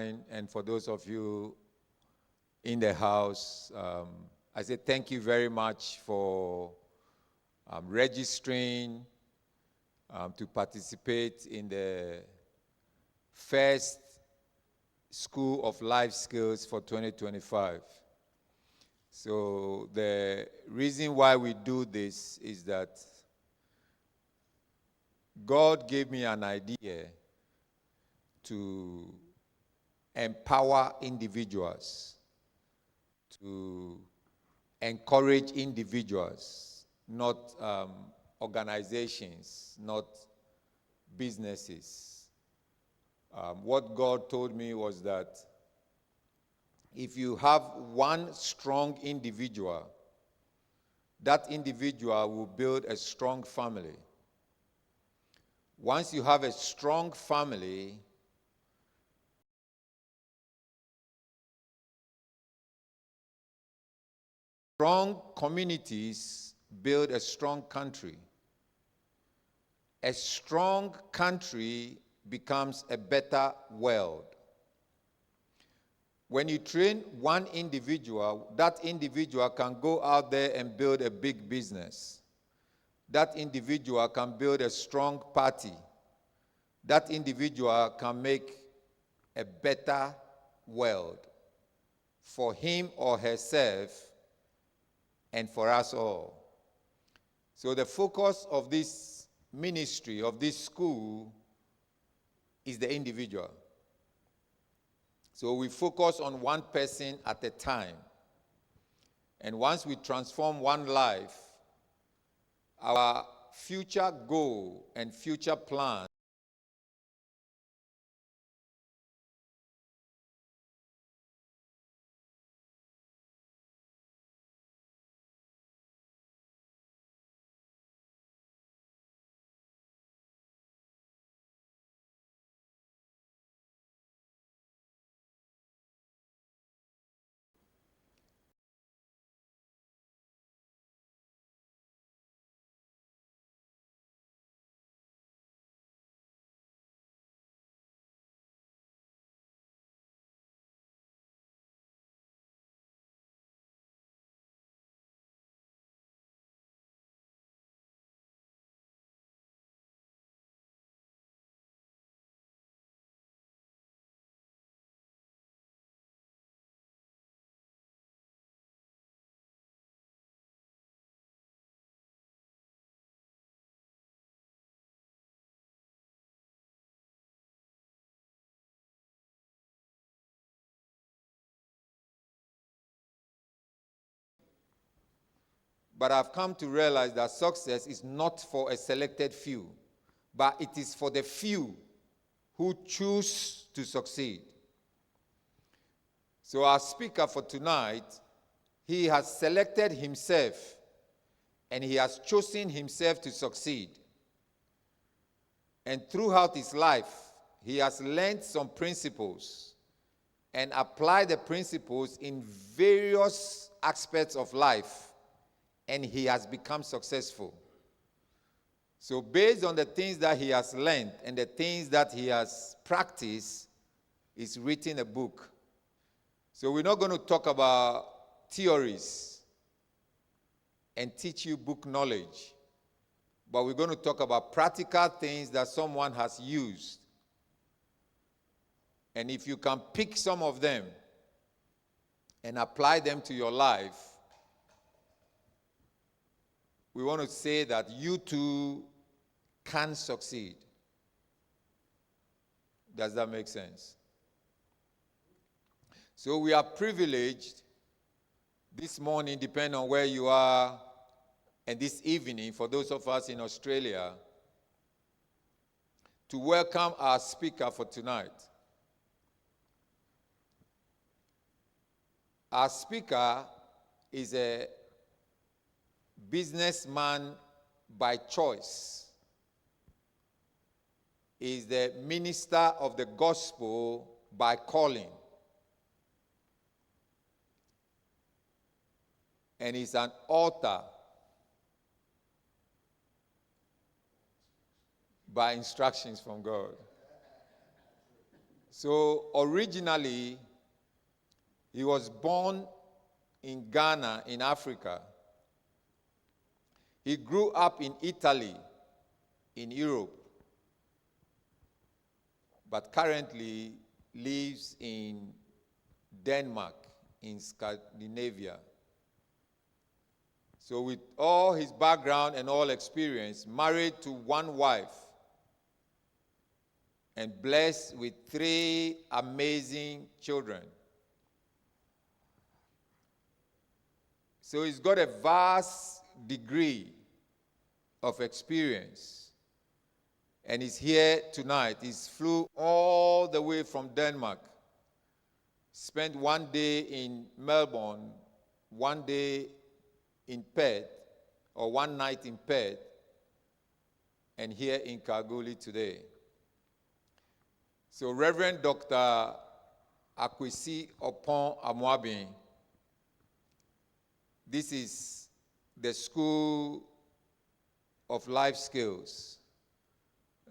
online, and for those of you in the house, I say thank you very much for registering to participate in the first School of Life Skills for 2025. So the reason why we do this is that God gave me an idea to empower individuals, to encourage individuals, not organizations, not businesses. What God told me was that if you have one strong individual, that individual will build a strong family. Once you have a strong family, strong communities build a strong country. A strong country becomes a better world. When you train one individual, that individual can go out there and build a big business. That individual can build a strong party. That individual can make a better world for him or herself and for us all. So the focus of this ministry, of this school, is the individual. So we focus on one person at a time. And once we transform one life, our future goal and future plan But I've come to realize that success is not for a selected few, but it is for the few who choose to succeed. So our speaker for tonight, he has selected himself and he has chosen himself to succeed. And throughout his life, he has learned some principles and applied the principles in various aspects of life, and he has become successful. So based on the things that he has learned and the things that he has practiced, he's written a book. So we're not going to talk about theories and teach you book knowledge, but we're going to talk about practical things that someone has used. And if you can pick some of them and apply them to your life, we want to say that you too can succeed. Does that make sense? So we are privileged this morning, depending on where you are, and this evening, for those of us in Australia, to welcome our speaker for tonight. Our speaker is a businessman by choice. He is the minister of the gospel by calling. And he's an author by instructions from God. So originally, he was born in Ghana, in Africa. He grew up in Italy, in Europe, but currently lives in Denmark, in Scandinavia. So with all his background and all experience, married to one wife, and blessed with 3 amazing children. So he's got a vast degree of experience. And he's here tonight. He flew all the way from Denmark, spent 1 day in Melbourne, 1 day in Perth, or 1 night in Perth, and here in Kalgoorlie today. So Reverend Dr. Akwasi Oppong Amoabeng, this is the School of Life Skills.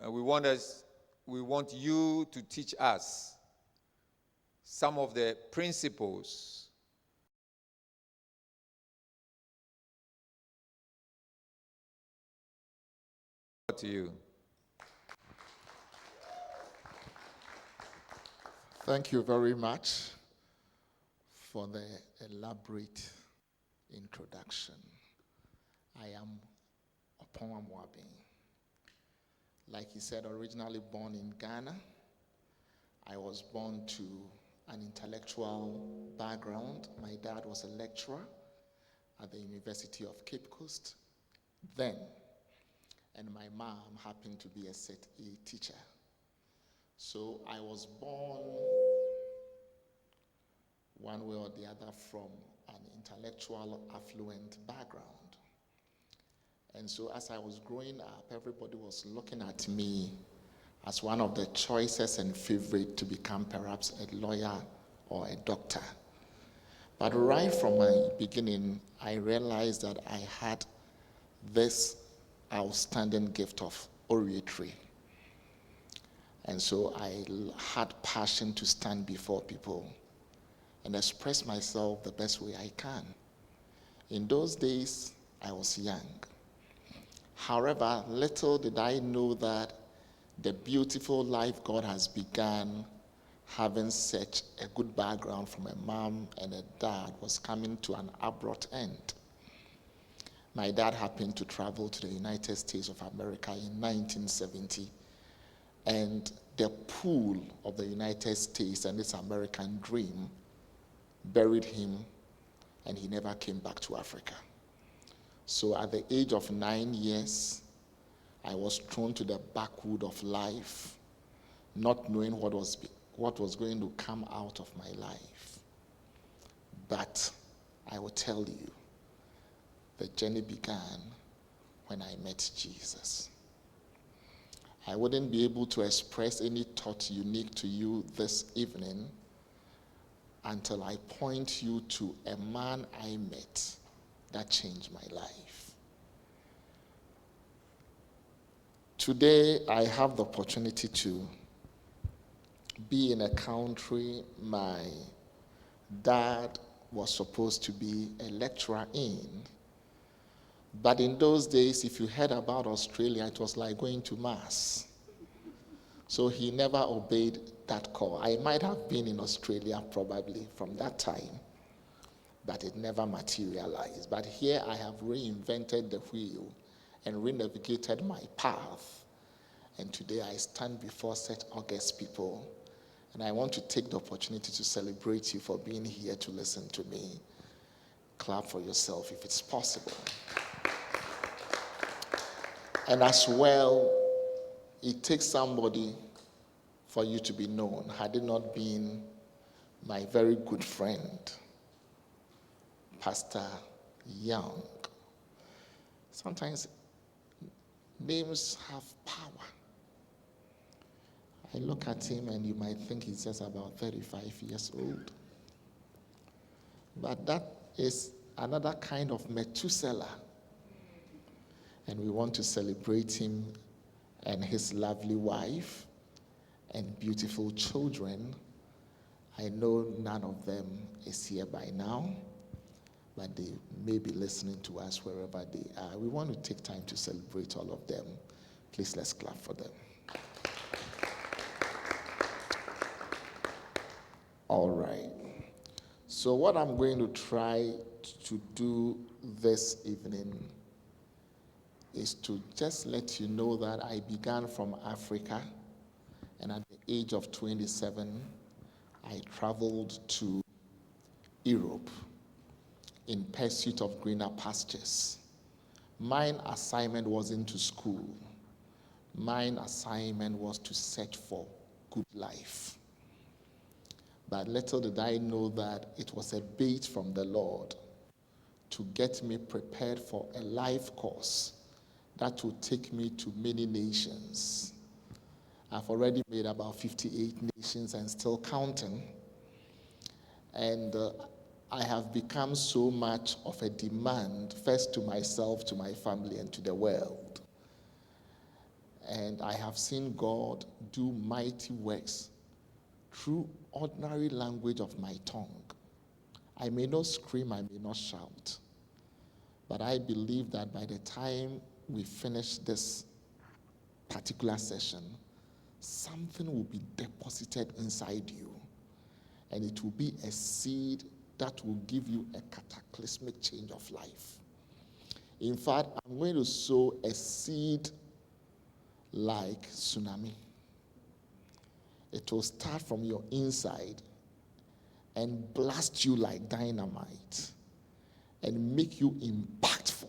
And we want you to teach us some of the principles to you. Thank you very much for the elaborate introduction. I am Oppong Amoabeng. Like he said, originally born in Ghana. I was born to an intellectual background. My dad was a lecturer at the University of Cape Coast then, and my mom happened to be a Set A teacher. So I was born one way or the other from an intellectual affluent background. And so as I was growing up, everybody was looking at me as one of the choicest and favorite to become perhaps a lawyer or a doctor. But right from my beginning, I realized that I had this outstanding gift of oratory. And so I had passion to stand before people and express myself the best way I can. In those days, I was young. However, little did I know that the beautiful life God has begun, having such a good background from a mom and a dad, was coming to an abrupt end. My dad happened to travel to the United States of America in 1970, and the pull of the United States and this American dream buried him, and he never came back to Africa. So at the age of 9 years, I was thrown to the backwood of life, not knowing what was going to come out of my life. But I will tell you, the journey began when I met Jesus. I wouldn't be able to express any thought unique to you this evening until I point you to a man I met that changed my life. Today, I have the opportunity to be in a country my dad was supposed to be a lecturer in. But in those days, if you heard about Australia, it was like going to Mars. So he never obeyed that call. I might have been in Australia probably from that time, but it never materialized. But here I have reinvented the wheel and renavigated my path. And today I stand before such august people. And I want to take the opportunity to celebrate you for being here to listen to me. Clap for yourself if it's possible. And as well, it takes somebody for you to be known. Had it not been my very good friend, Pastor Young. Sometimes names have power. I look at him and you might think he's just about 35 years old. But that is another kind of Methuselah. And we want to celebrate him and his lovely wife and beautiful children. I know none of them is here by now, but they may be listening to us wherever they are. We want to take time to celebrate all of them. Please, let's clap for them. All right. So what I'm going to try to do this evening is to just let you know that I began from Africa, and at the age of 27, I traveled to Europe in pursuit of greener pastures. Mine assignment wasn't to school. Mine assignment was to search for good life. But little did I know that it was a bait from the Lord to get me prepared for a life course that will take me to many nations. I've already made about 58 nations and still counting. And I have become so much of a demand, first to myself, to my family, and to the world. And I have seen God do mighty works through ordinary language of my tongue. I may not scream, I may not shout, but I believe that by the time we finish this particular session, something will be deposited inside you, and it will be a seed that will give you a cataclysmic change of life. In fact, I'm going to sow a seed like tsunami. It will start from your inside and blast you like dynamite and make you impactful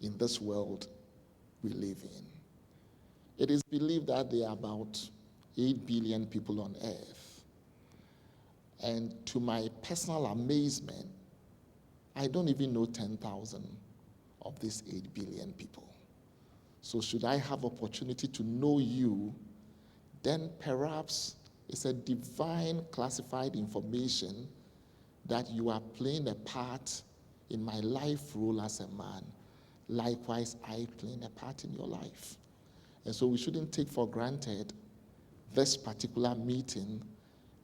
in this world we live in. It is believed that there are about 8 billion people on earth. And to my personal amazement, I don't even know 10,000 of these 8 billion people. So should I have opportunity to know you, then perhaps it's a divine classified information that you are playing a part in my life role as a man. Likewise, I playing a part in your life. And so we shouldn't take for granted this particular meeting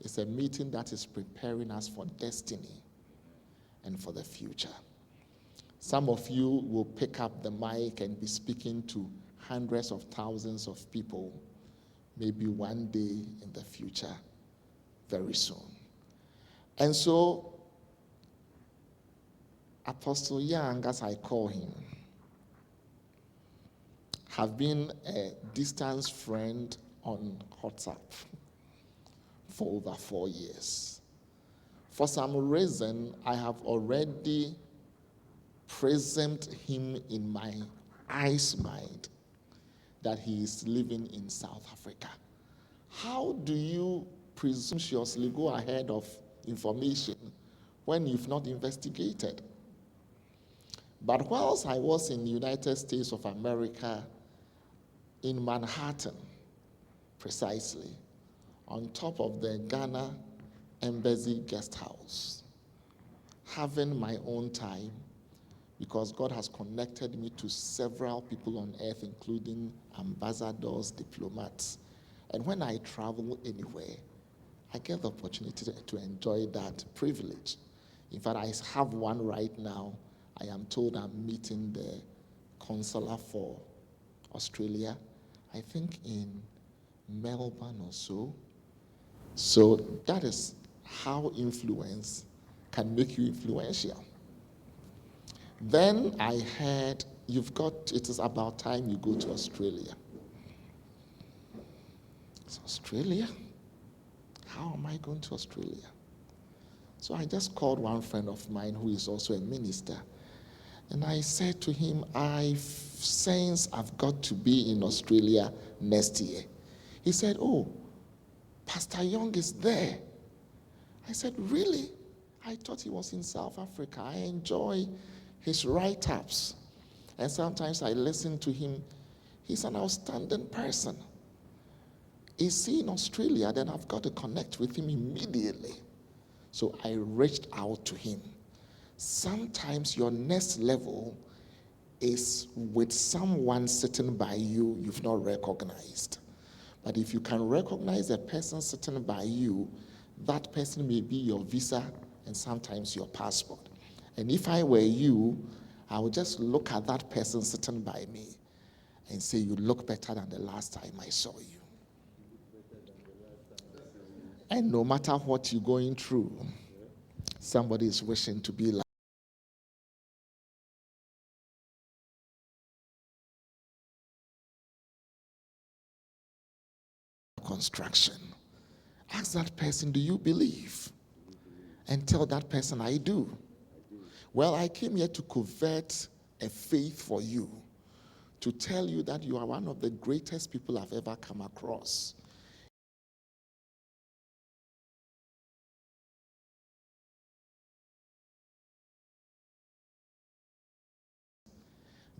is a meeting that is preparing us for destiny and for the future. Some of you will pick up the mic and be speaking to hundreds of thousands of people, maybe one day in the future, very soon. And so, Apostle Young, as I call him, have been a distance friend on WhatsApp for over 4 years. For some reason, I have already presumed him in my eyes mind that he is living in South Africa. How do you presumptuously go ahead of information when you've not investigated? But whilst I was in the United States of America, in Manhattan, precisely, on top of the Ghana Embassy guest house, having my own time, because God has connected me to several people on earth, including ambassadors, diplomats. And when I travel anywhere, I get the opportunity to enjoy that privilege. In fact, I have one right now. I am told I'm meeting the consular for Australia, I think in Melbourne or so. So that is how influence can make you influential. Then I heard, it is about time you go to Australia. It's Australia? How am I going to Australia? So I just called one friend of mine who is also a minister. And I said to him, I sense I've got to be in Australia next year. He said, oh, Pastor Young is there. I said, really? I thought he was in South Africa. I enjoy his write-ups. And sometimes I listen to him. He's an outstanding person. Is he in Australia? Then I've got to connect with him immediately. So I reached out to him. Sometimes your next level is with someone sitting by you you've not recognized. But if you can recognize a person sitting by you, that person may be your visa and sometimes your passport. And if I were you, I would just look at that person sitting by me and say, you look better than the last time I saw you. And no matter what you're going through, somebody is wishing to be like construction. Ask that person, do you believe? And tell that person, I do. Well, I came here to covet a faith for you, to tell you that you are one of the greatest people I've ever come across.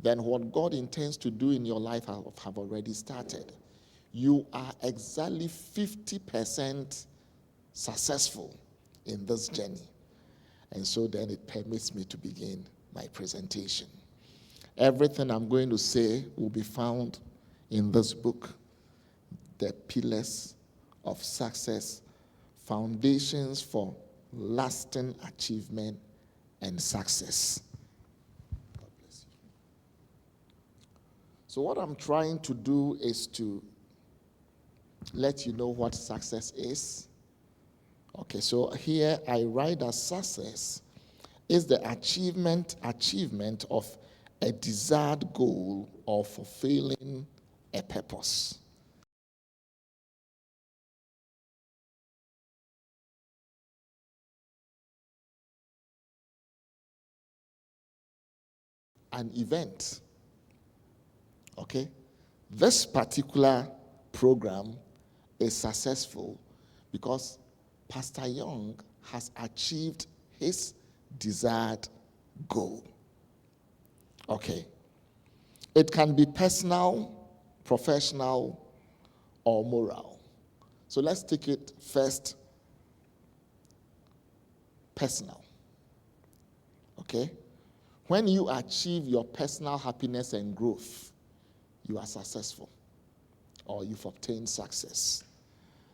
Then what God intends to do in your life have already started. You are exactly 50% successful in this journey. And so then it permits me to begin my presentation. Everything I'm going to say will be found in this book, The Pillars of Success, Foundations for Lasting Achievement and Success. God bless you. So what I'm trying to do is to let you know what success is. Okay, so here I write that success is the achievement of a desired goal or fulfilling a purpose. An event. Okay? This particular program is successful because Pastor Young has achieved his desired goal. Okay. It can be personal, professional, or moral. So let's take it first personal. Okay? When you achieve your personal happiness and growth, you are successful or you've obtained success.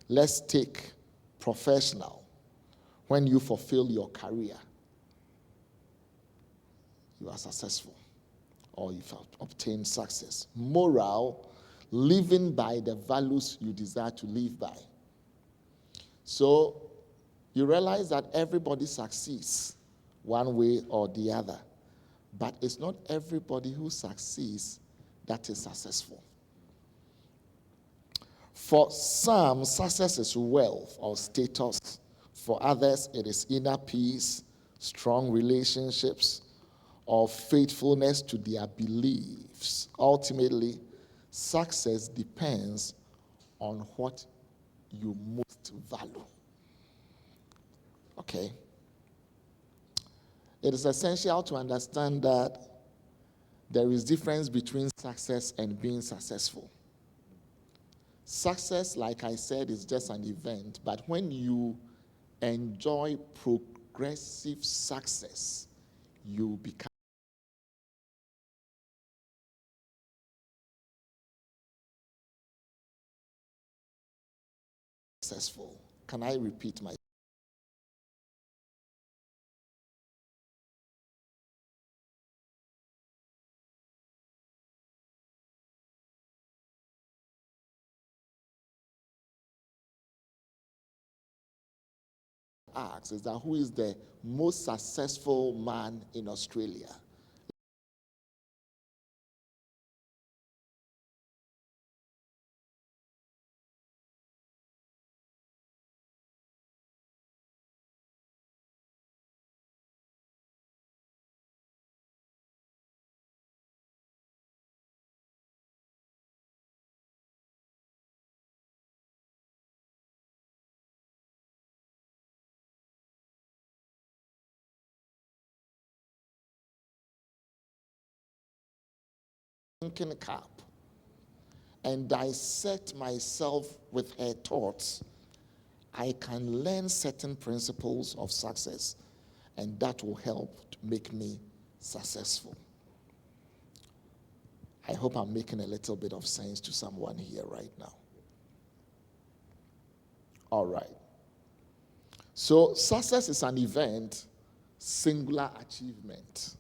Let's take professional. When you fulfill your career, you are successful or you've obtained success. Moral, living by the values you desire to live by. So you realize that everybody succeeds one way or the other, but it's not everybody who succeeds that is successful. For some, success is wealth or status. For others, it is inner peace, strong relationships, or faithfulness to their beliefs. Ultimately, success depends on what you most value. Okay? It is essential to understand that there is difference between success and being successful. Success, like I said, is just an event, but when you enjoy progressive success, you become successful. Can I repeat my ask is that who is the most successful man in Australia? Thinking cap and dissect myself with her thoughts, I can learn certain principles of success, and that will help to make me successful. I hope I'm making a little bit of sense to someone here right now. All right. So success is an event, singular achievement.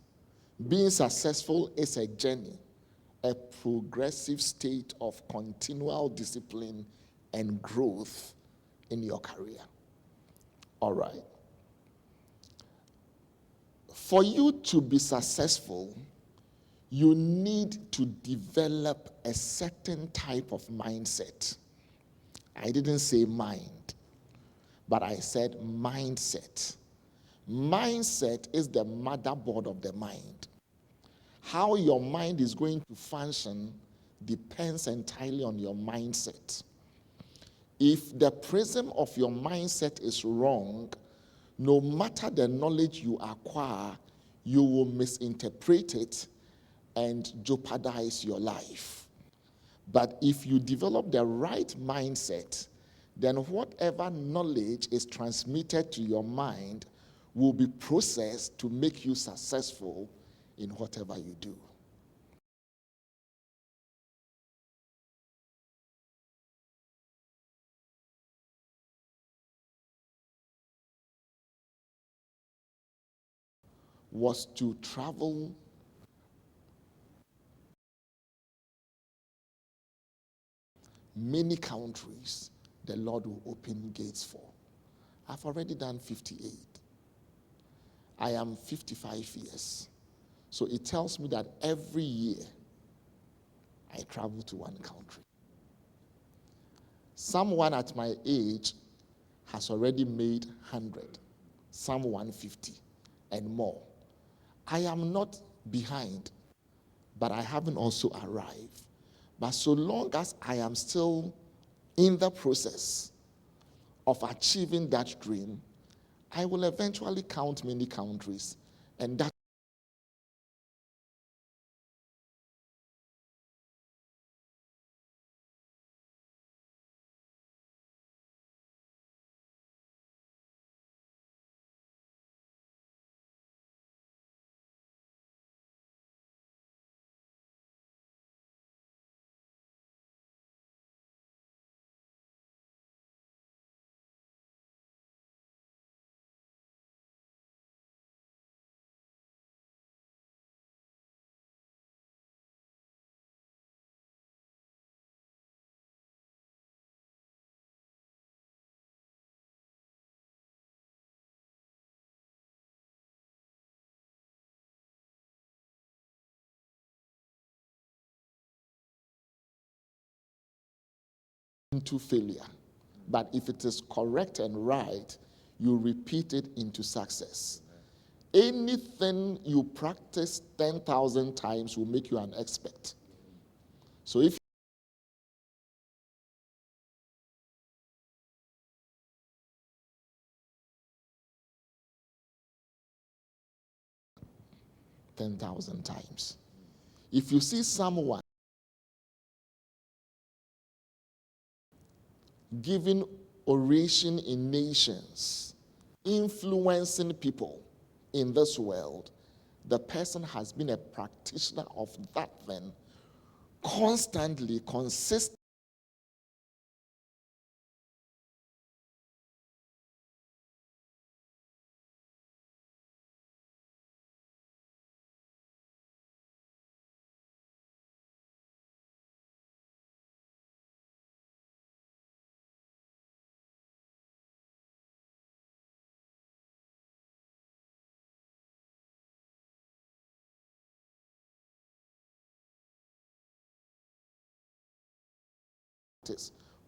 Being successful is a journey, a progressive state of continual discipline and growth in your career. All right. For you to be successful, you need to develop a certain type of mindset. I didn't say mind, but I said mindset. Mindset is the motherboard of the mind. How your mind is going to function depends entirely on your mindset. If the prism of your mindset is wrong, no matter the knowledge you acquire, you will misinterpret it and jeopardize your life. But if you develop the right mindset, then whatever knowledge is transmitted to your mind will be processed to make you successful in whatever you do. Was to travel many countries the Lord will open gates for. I've already done 58. I am 55 years. So it tells me that every year I travel to one country. Someone at my age has already made 100, some 150 and more. I am not behind, but I haven't also arrived. But so long as I am still in the process of achieving that dream, I will eventually count many countries, and that 2 failure. But if it is correct and right, you repeat it into success. Anything you practice 10,000 times will make you an expert. So if 10,000 times. If you see someone giving oration in nations, influencing people in this world, the person has been a practitioner of that thing constantly, consistently.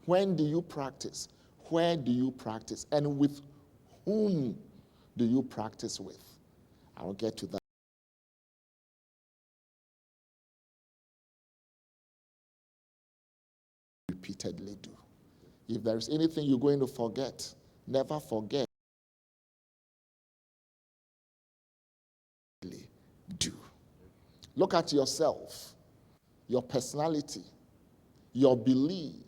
When do you practice? Where do you practice? And with whom do you practice with? I'll get to that. Repeatedly do. If there is anything you're going to forget, never forget. Do. Look at yourself, your personality, your beliefs,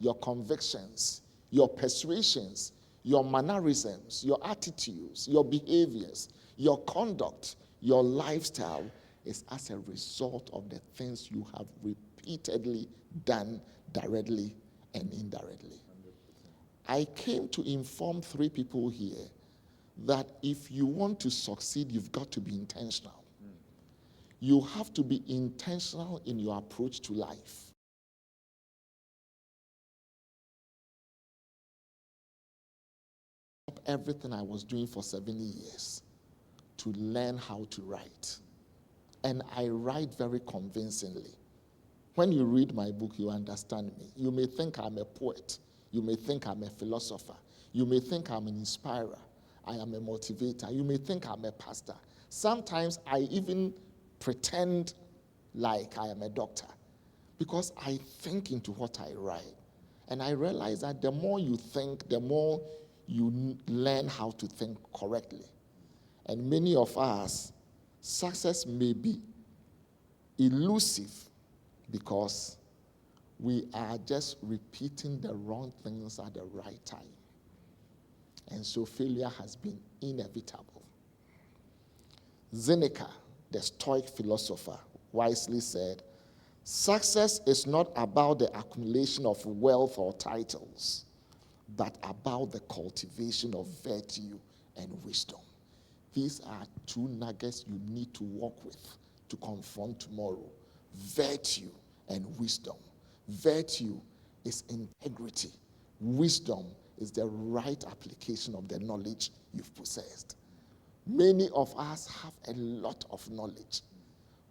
your convictions, your persuasions, your mannerisms, your attitudes, your behaviors, your conduct, your lifestyle is as a result of the things you have repeatedly done directly and indirectly. I came to inform 3 people here that if you want to succeed, you've got to be intentional. You have to be intentional in your approach to life. Everything I was doing for 7 years to learn how to write. And I write very convincingly. When you read my book, you understand me. You may think I'm a poet. You may think I'm a philosopher. You may think I'm an inspirer. I am a motivator. You may think I'm a pastor. Sometimes I even pretend like I am a doctor because I think into what I write. And I realize that the more you think, the more you learn how to think correctly. And many of us, success may be elusive because we are just repeating the wrong things at the right time. And so failure has been inevitable. Seneca, the Stoic philosopher, wisely said, "Success is not about the accumulation of wealth or titles, but about the cultivation of virtue and wisdom." These are 2 nuggets you need to work with to confront tomorrow. Virtue and wisdom. Virtue is integrity. Wisdom is the right application of the knowledge you've possessed. Many of us have a lot of knowledge,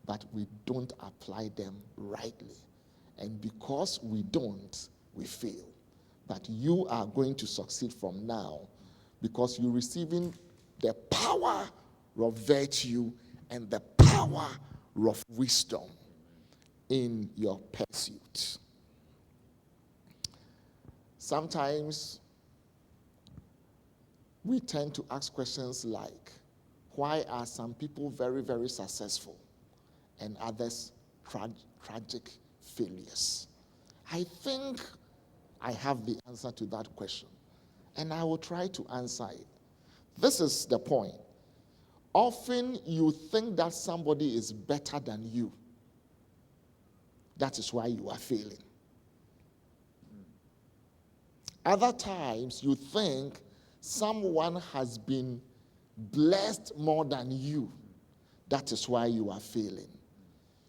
but we don't apply them rightly. And because we don't, we fail. But you are going to succeed from now because you're receiving the power of virtue and the power of wisdom in your pursuit. Sometimes we tend to ask questions like, why are some people very, very successful and others tragic failures? I think I have the answer to that question, and I will try to answer it. This is the point. Often you think that somebody is better than you. That is why you are failing. Other times you think someone has been blessed more than you. That is why you are failing.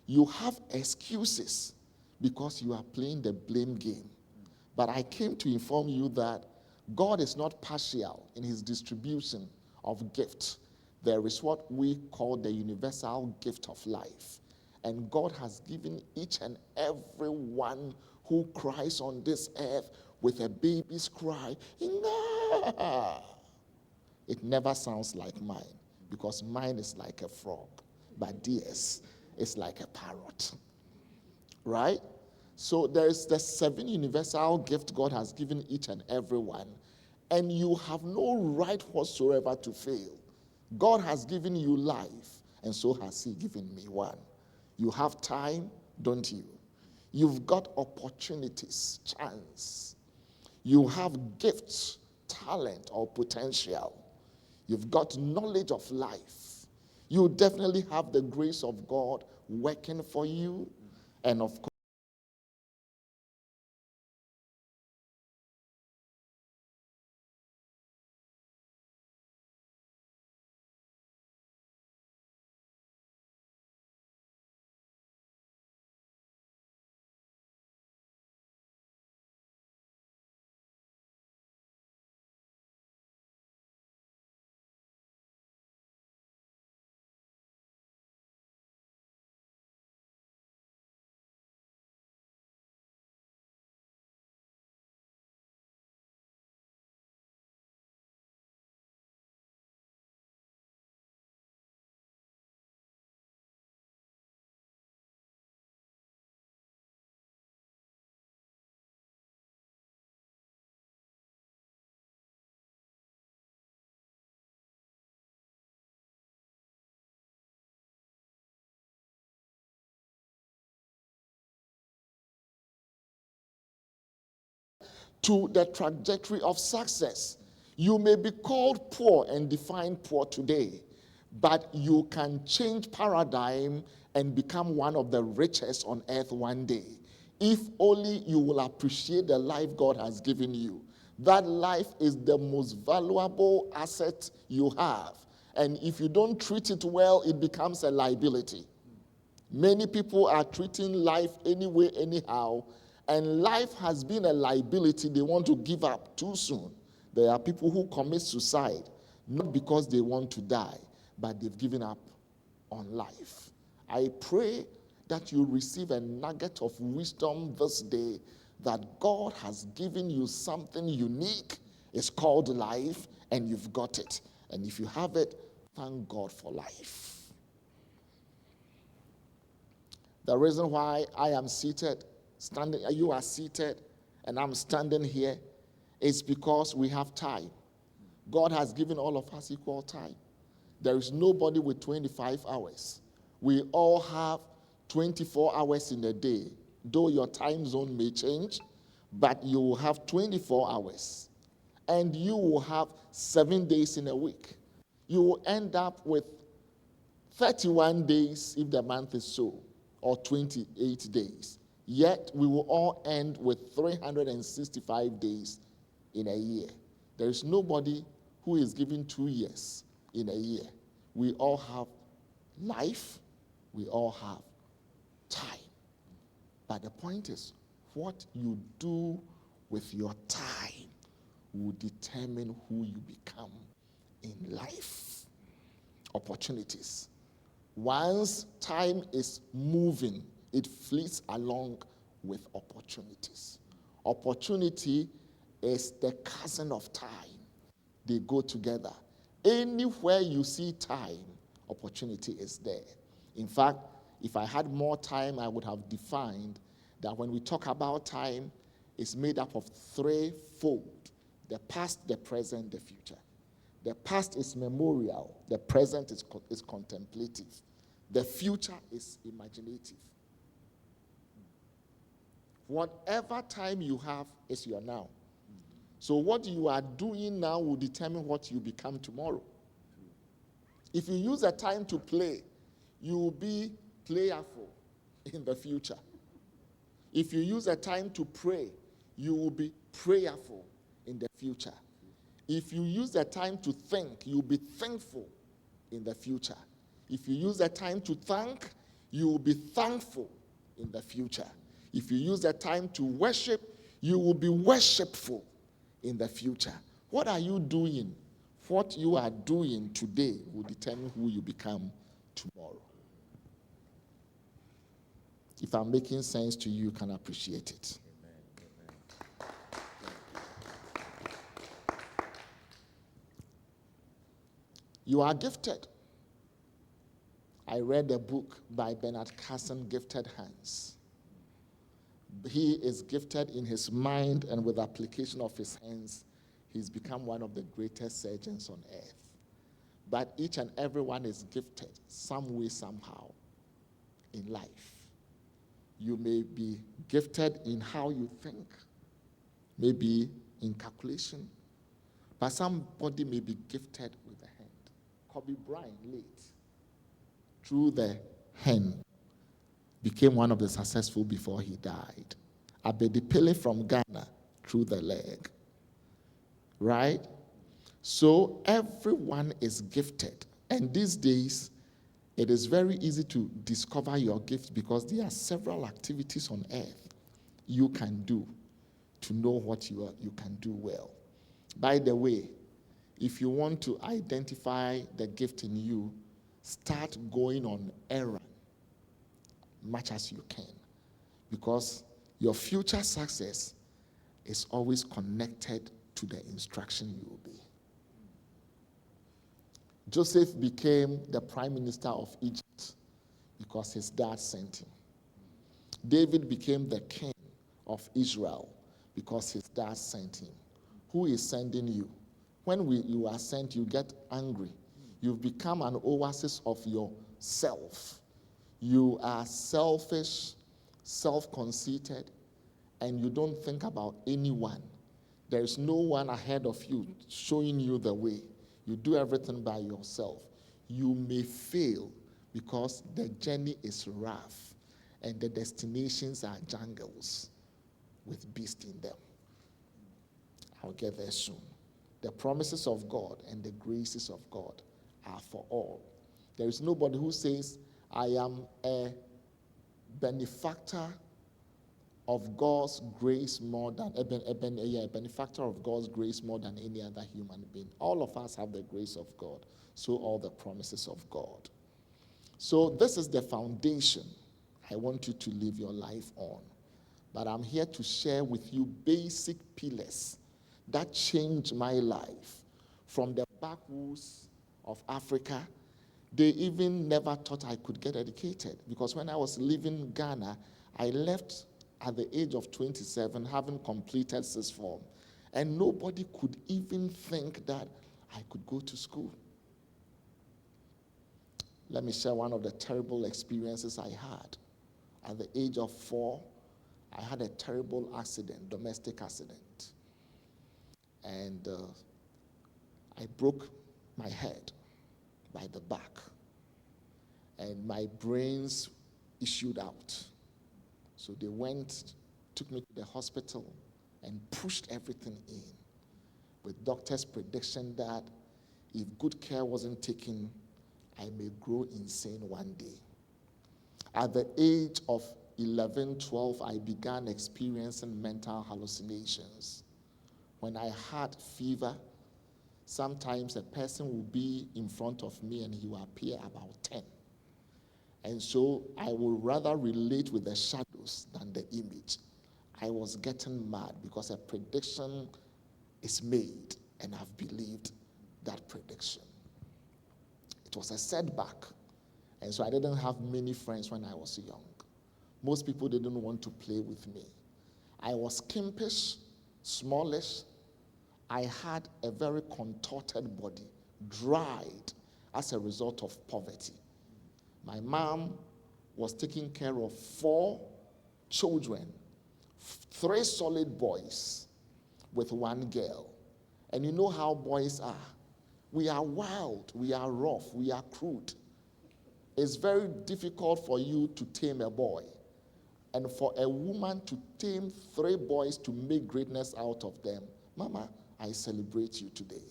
You have excuses because you are playing the blame game. But I came to inform you that God is not partial in his distribution of gifts. There is what we call the universal gift of life. And God has given each and every one who cries on this earth with a baby's cry. It never sounds like mine because mine is like a frog. But theirs is like a parrot. Right? So there's the 7 universal gift God has given each and every one. And you have no right whatsoever to fail. God has given you life, and so has he given me one. You have time, don't you? You've got opportunities, chance. You have gifts, talent, or potential. You've got knowledge of life. You definitely have the grace of God working for you, and of course, to the trajectory of success. You may be called poor and defined poor today, but you can change paradigm and become one of the richest on earth one day. If only you will appreciate the life God has given you. That life is the most valuable asset you have. And if you don't treat it well, it becomes a liability. Many people are treating life anyway, anyhow, and life has been a liability they want to give up too soon. There are people who commit suicide, not because they want to die, but they've given up on life. I pray that you receive a nugget of wisdom this day, that God has given you something unique. It's called life, and you've got it. And if you have it, thank God for life. The reason why I am seated, you are seated, and I'm standing here is because we have time. God has given all of us equal time. There is nobody with 25 hours. We all have 24 hours in a day. Though your time zone may change, but you will have 24 hours. And you will have 7 days in a week. You will end up with 31 days if the month is so, or 28 days. Yet we will all end with 365 days in a year. There is nobody who is given 2 years in a year. We all have life. We all have time. But the point is, what you do with your time will determine who you become in life. Opportunities. Once time is moving, it fleets along with opportunities. Opportunity is the cousin of time. They go together. Anywhere you see time, opportunity is there. In fact, if I had more time, I would have defined that when we talk about time, it's made up of threefold: the past, the present, the future. The past is memorial. The present is contemplative. The future is imaginative. Whatever time you have is your now. So what you are doing now will determine what you become tomorrow. If you use a time to play, you will be playerful in the future. If you use a time to pray, you will be prayerful in the future. If you use the time to think, you'll be thankful in the future. If you use the time to thank, you will be thankful in the future. If you use the time to worship, you will be worshipful in the future. What are you doing? What you are doing today will determine who you become tomorrow. If I'm making sense to you, you can appreciate it. Amen. You are gifted. I read a book by Bernard Carson, Gifted Hands. He is gifted in his mind, and with application of his hands, he's become one of the greatest surgeons on earth. But each and everyone is gifted some way, somehow in life. You may be gifted in how you think, maybe in calculation, but somebody may be gifted with the hand. Kobe Bryant, late, through the hand, became one of the successful before he died. Abedi Pele from Ghana, through the leg. Right? So everyone is gifted. And these days, it is very easy to discover your gift because there are several activities on earth you can do to know what you can do well. By the way, if you want to identify the gift in you, start going on errand much as you can, because your future success is always connected to the instruction you obey. Joseph became the prime minister of Egypt because his dad sent him. David became the king of Israel because his dad sent him. Who is sending you? When you are sent, you get angry. You've become an oasis of yourself. You are selfish, self-conceited, and you don't think about anyone. There is no one ahead of you showing you the way. You do everything by yourself. You may fail because the journey is rough and the destinations are jungles with beasts in them. I'll get there soon. The promises of God and the graces of God are for all. There is nobody who says, I am a benefactor of God's grace more than a benefactor of God's grace more than any other human being. All of us have the grace of God, so all the promises of God. So this is the foundation I want you to live your life on. But I'm here to share with you basic pillars that changed my life. From the backwoods of Africa, they even never thought I could get educated, because when I was leaving Ghana, I left at the age of 27, having completed sixth form, and nobody could even think that I could go to school. Let me share one of the terrible experiences I had. At the age of 4, I had a terrible accident, domestic accident. And I broke my head by the back. And my brains issued out. So they took me to the hospital and pushed everything in, with doctors' prediction that if good care wasn't taken, I may grow insane one day. At the age of 11, 12, I began experiencing mental hallucinations. When I had fever, sometimes a person will be in front of me and he will appear about 10. And so I would rather relate with the shadows than the image. I was getting mad because a prediction is made, and I've believed that prediction. It was a setback. And so I didn't have many friends when I was young. Most people didn't want to play with me. I was skimpish, smallish. I had a very contorted body, dried as a result of poverty. My mom was taking care of 4 children, 3 solid boys with 1 girl. And you know how boys are. We are wild, we are rough, we are crude. It's very difficult for you to tame a boy. And for a woman to tame 3 boys to make greatness out of them, Mama, I celebrate you today.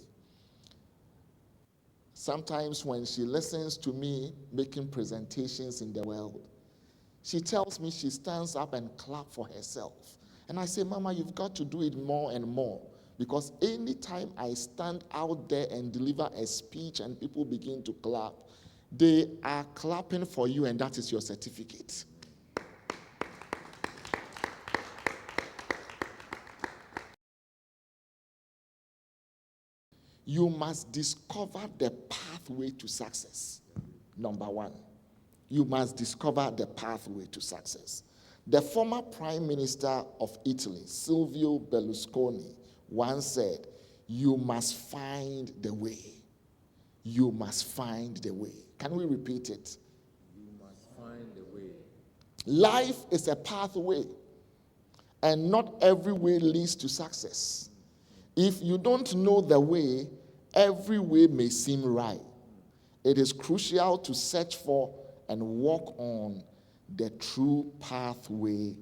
Sometimes when she listens to me making presentations in the world, she tells me she stands up and claps for herself. And I say, Mama, you've got to do it more and more. Because anytime I stand out there and deliver a speech and people begin to clap, they are clapping for you, and that is your certificate. You must discover the pathway to success. Number 1, you must discover the pathway to success. The former Prime Minister of Italy, Silvio Berlusconi, once said, you must find the way. You must find the way. Can we repeat it? You must find the way. Life is a pathway, and not every way leads to success. If you don't know the way, every way may seem right. It is crucial to search for and walk on the true pathway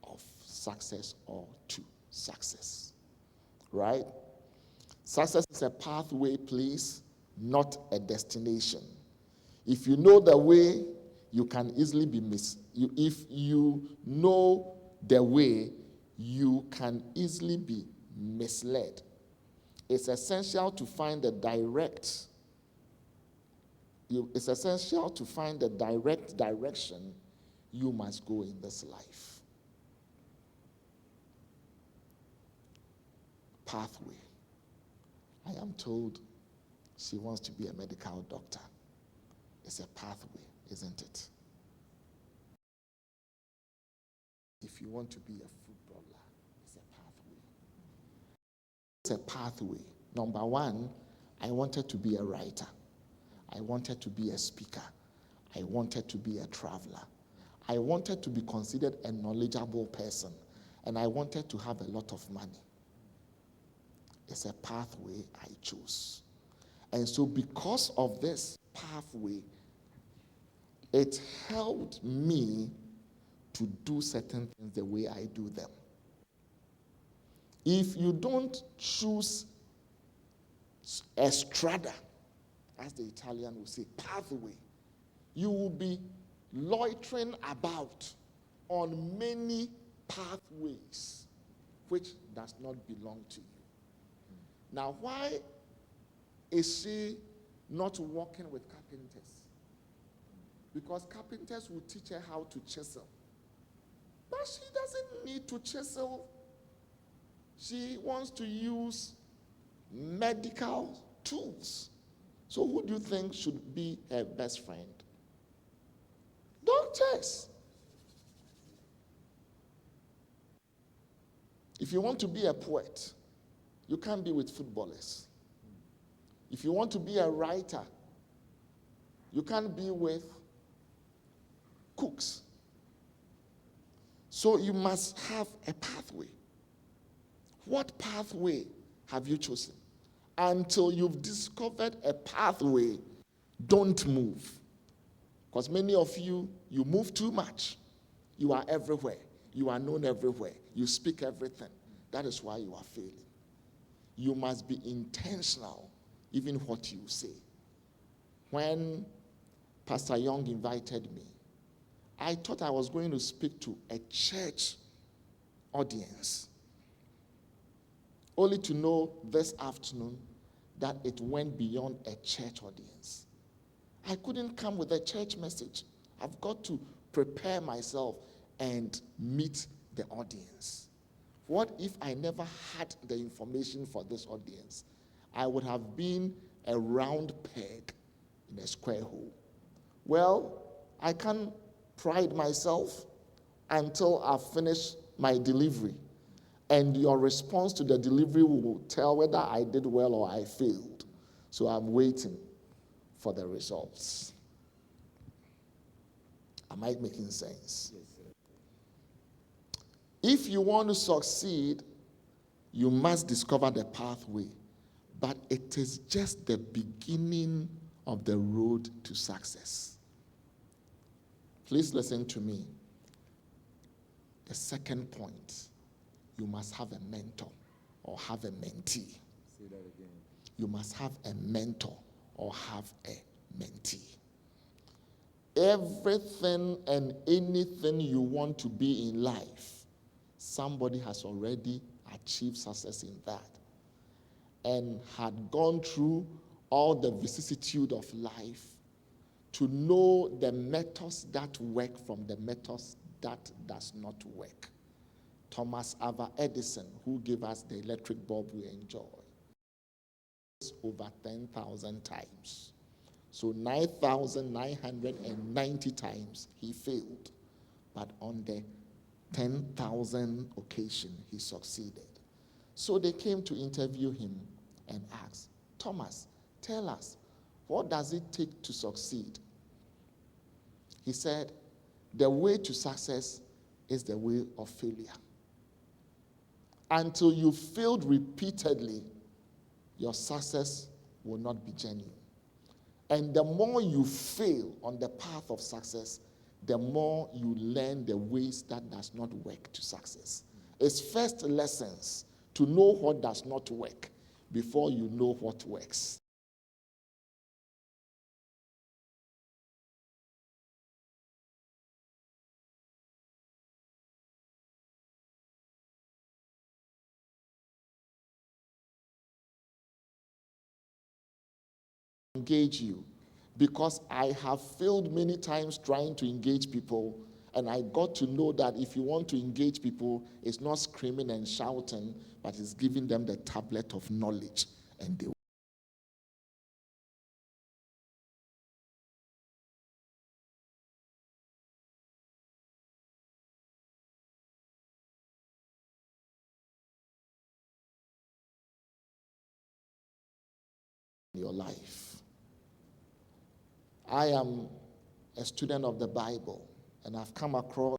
of success or to success. Right? Success is a pathway, please, not a destination. If you know the way, you can easily be if you know the way, you can easily be misled. It's essential to find the direct direction you must go in this life. Pathway. I am told she wants to be a medical doctor. It's a pathway, isn't it? If you want to be a footballer, it's a pathway. It's a pathway. Number 1, I wanted to be a writer. I wanted to be a speaker. I wanted to be a traveler. I wanted to be considered a knowledgeable person. And I wanted to have a lot of money. It's a pathway I chose. And so because of this pathway, it helped me to do certain things the way I do them. If you don't choose a strada, as the Italian will say, pathway, you will be loitering about on many pathways which does not belong to you. Now, why is she not working with carpenters? Because carpenters will teach her how to chisel. But she doesn't need to chisel. She wants to use medical tools. So who do you think should be her best friend? Doctors. If you want to be a poet, you can't be with footballers. If you want to be a writer, you can't be with cooks. So you must have a pathway. What pathway have you chosen? Until you've discovered a pathway, don't move. Because many of you, you move too much. You are everywhere. You are known everywhere. You speak everything. That is why you are failing. You must be intentional, even what you say. When Pastor Young invited me, I thought I was going to speak to a church audience, only to know this afternoon that it went beyond a church audience. I couldn't come with a church message. I've got to prepare myself and meet the audience. What if I never had the information for this audience? I would have been a round peg in a square hole. Well, I can't pride myself until I finish my delivery. And your response to the delivery will tell whether I did well or I failed. So I'm waiting for the results. Am I making sense? Yes, sir. If you want to succeed, you must discover the pathway. But it is just the beginning of the road to success. Please listen to me. The second point, you must have a mentor or have a mentee. Say that again. You must have a mentor or have a mentee. Everything and anything you want to be in life, somebody has already achieved success in that and had gone through all the vicissitude of life to know the methods that work from the methods that does not work. Thomas Alva Edison, who gave us the electric bulb we enjoy, over 10,000 times. So 9,990 times he failed. But on the 10,000th occasion, he succeeded. So they came to interview him and asked, Thomas, tell us, what does it take to succeed? He said, the way to success is the way of failure. Until you failed repeatedly, your success will not be genuine. And the more you fail on the path of success, the more you learn the ways that does not work to success. It's first lessons to know what does not work before you know what works. Engage you, because I have failed many times trying to engage people, and I got to know that if you want to engage people, it's not screaming and shouting, but it's giving them the tablet of knowledge, and they in your life. I am a student of the Bible, and I've come across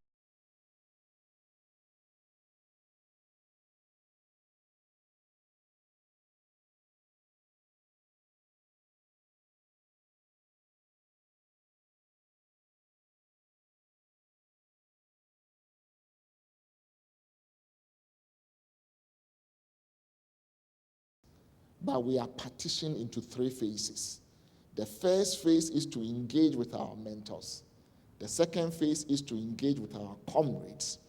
but we are partitioned into 3 phases. The first phase is to engage with our mentors. The second phase is to engage with our comrades.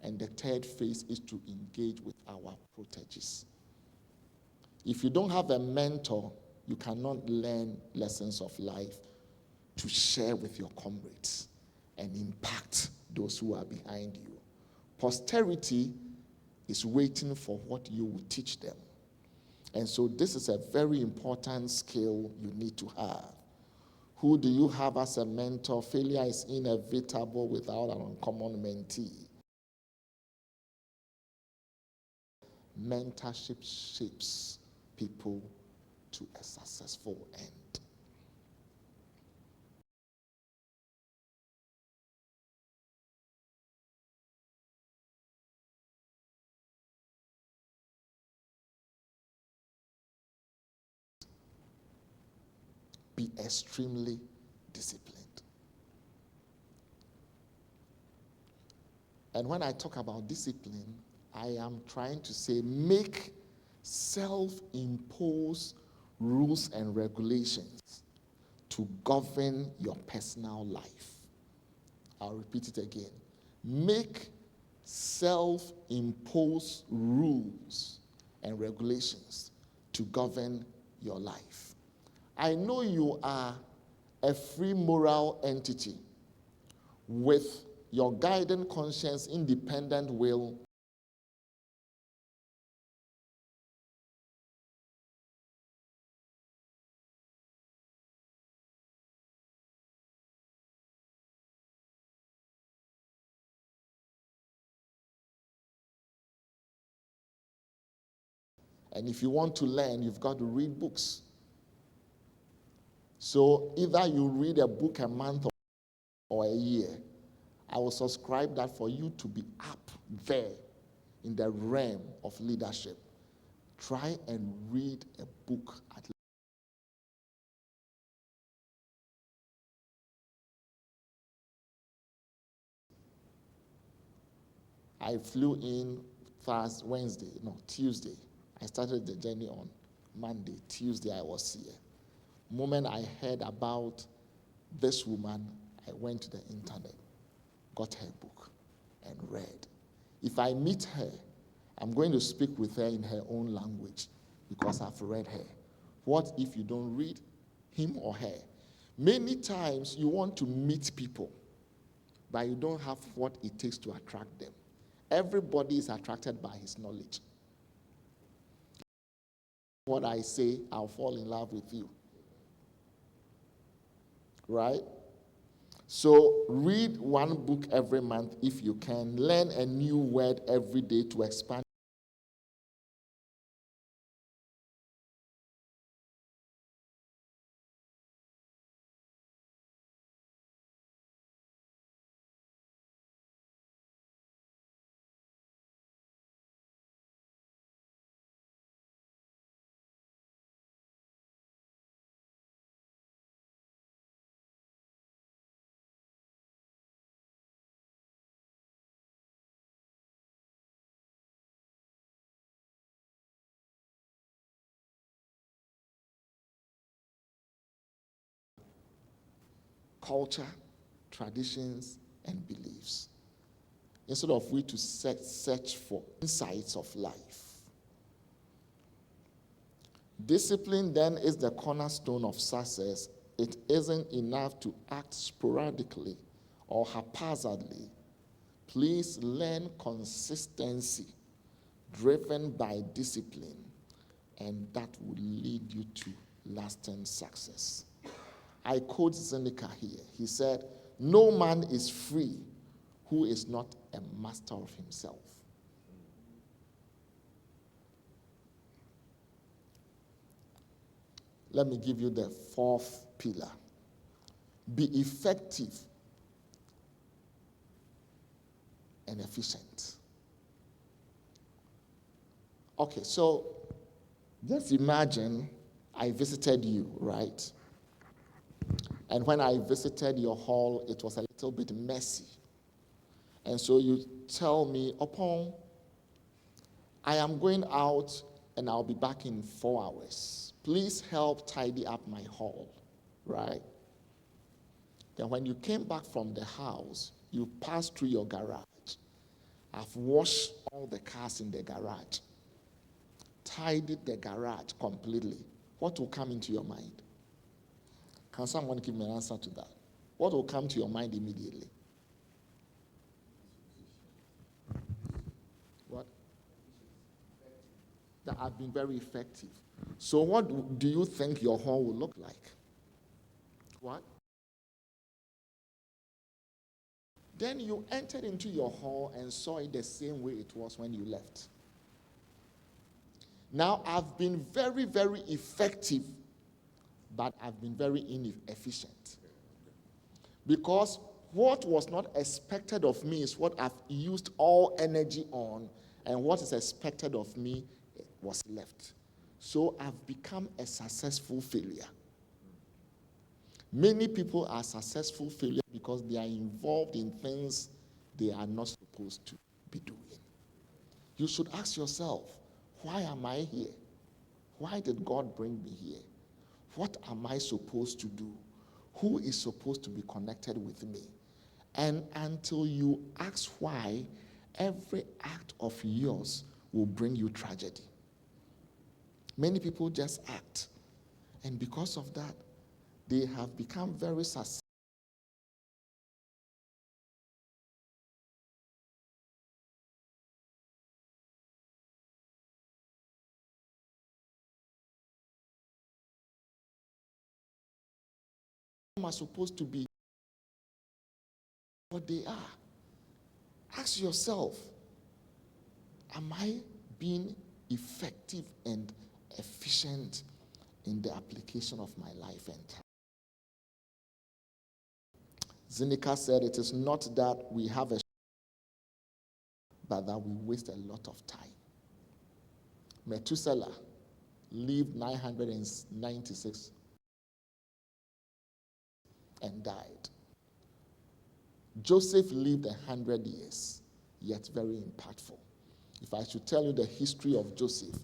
And the third phase is to engage with our proteges. If you don't have a mentor, you cannot learn lessons of life to share with your comrades and impact those who are behind you. Posterity is waiting for what you will teach them. And so this is a very important skill you need to have. Who do you have as a mentor? Failure is inevitable without an uncommon mentee. Mentorship shapes people to a successful end. Be extremely disciplined. And when I talk about discipline, I am trying to say make self-imposed rules and regulations to govern your personal life. I'll repeat it again. Make self-imposed rules and regulations to govern your life. I know you are a free moral entity with your guiding conscience, independent will, and if you want to learn, you've got to read books. So either you read a book a month or a year. I will subscribe that for you to be up there in the realm of leadership. Try and read a book at least. I flew in Tuesday. I started the journey on Monday. Tuesday I was here. Moment I heard about this woman, I went to the internet, got her book, and read. If I meet her, I'm going to speak with her in her own language because I've read her. What if you don't read him or her? Many times you want to meet people, but you don't have what it takes to attract them. Everybody is attracted by his knowledge. What I say, I'll fall in love with you. Right? So read one book every month if you can. Learn a new word every day to expand. Culture, traditions, and beliefs, instead of we to search for insights of life. Discipline then is the cornerstone of success. It isn't enough to act sporadically or haphazardly. Please learn consistency driven by discipline, and that will lead you to lasting success. I quote Seneca here. He said, "No man is free who is not a master of himself." Let me give you the 4th pillar. Be effective and efficient. Okay, so just imagine I visited you, right? And when I visited your hall, it was a little bit messy. And so you tell me, Oppong, I am going out and I'll be back in 4 hours. Please help tidy up my hall, right? Then when you came back from the house, you passed through your garage. I've washed all the cars in the garage, tidied the garage completely. What will come into your mind? Can someone give me an answer to that? What will come to your mind immediately? What? That I've been very effective. So what do you think your hall will look like? What? Then you entered into your hall and saw it the same way it was when you left. Now, I've been very, very effective, but I've been very inefficient. Because what was not expected of me is what I've used all energy on, and what is expected of me was left. So I've become a successful failure. Many people are successful failures because they are involved in things they are not supposed to be doing. You should ask yourself, why am I here? Why did God bring me here? What am I supposed to do? Who is supposed to be connected with me? And until you ask why, every act of yours will bring you tragedy. Many people just act. And because of that, they have become very successful. Are supposed to be what they are. Ask yourself, am I being effective and efficient in the application of my life and time? Zeneca said, it is not that we have a, but that we waste a lot of time. Methuselah lived 996 and died. Joseph lived 100 years, yet very impactful. If I should tell you the history of Joseph,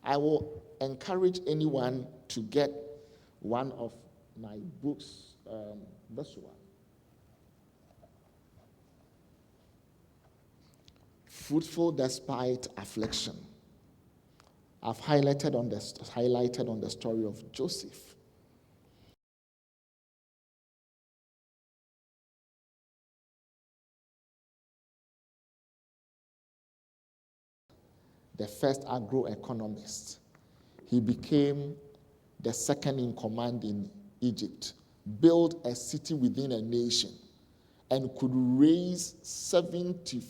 I will encourage anyone to get one of my books, this one. Fruitful Despite Affliction. I've highlighted on the story of Joseph. The first agroeconomist. He became the second in command in Egypt, built a city within a nation, and could raise 72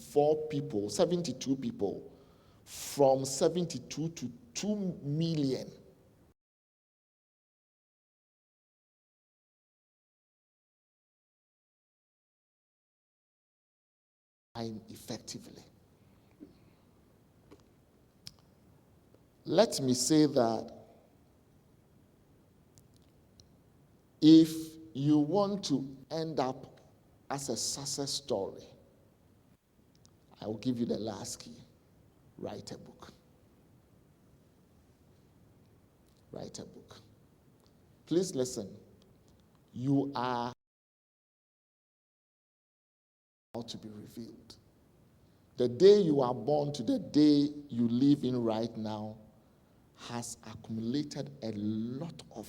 people from 72 to 2 million. Effectively. Let me say that if you want to end up as a success story, I will give you the last key. Write a book. Write a book. Please listen. You are about to be revealed. The day you are born to the day you live in right now has accumulated a lot of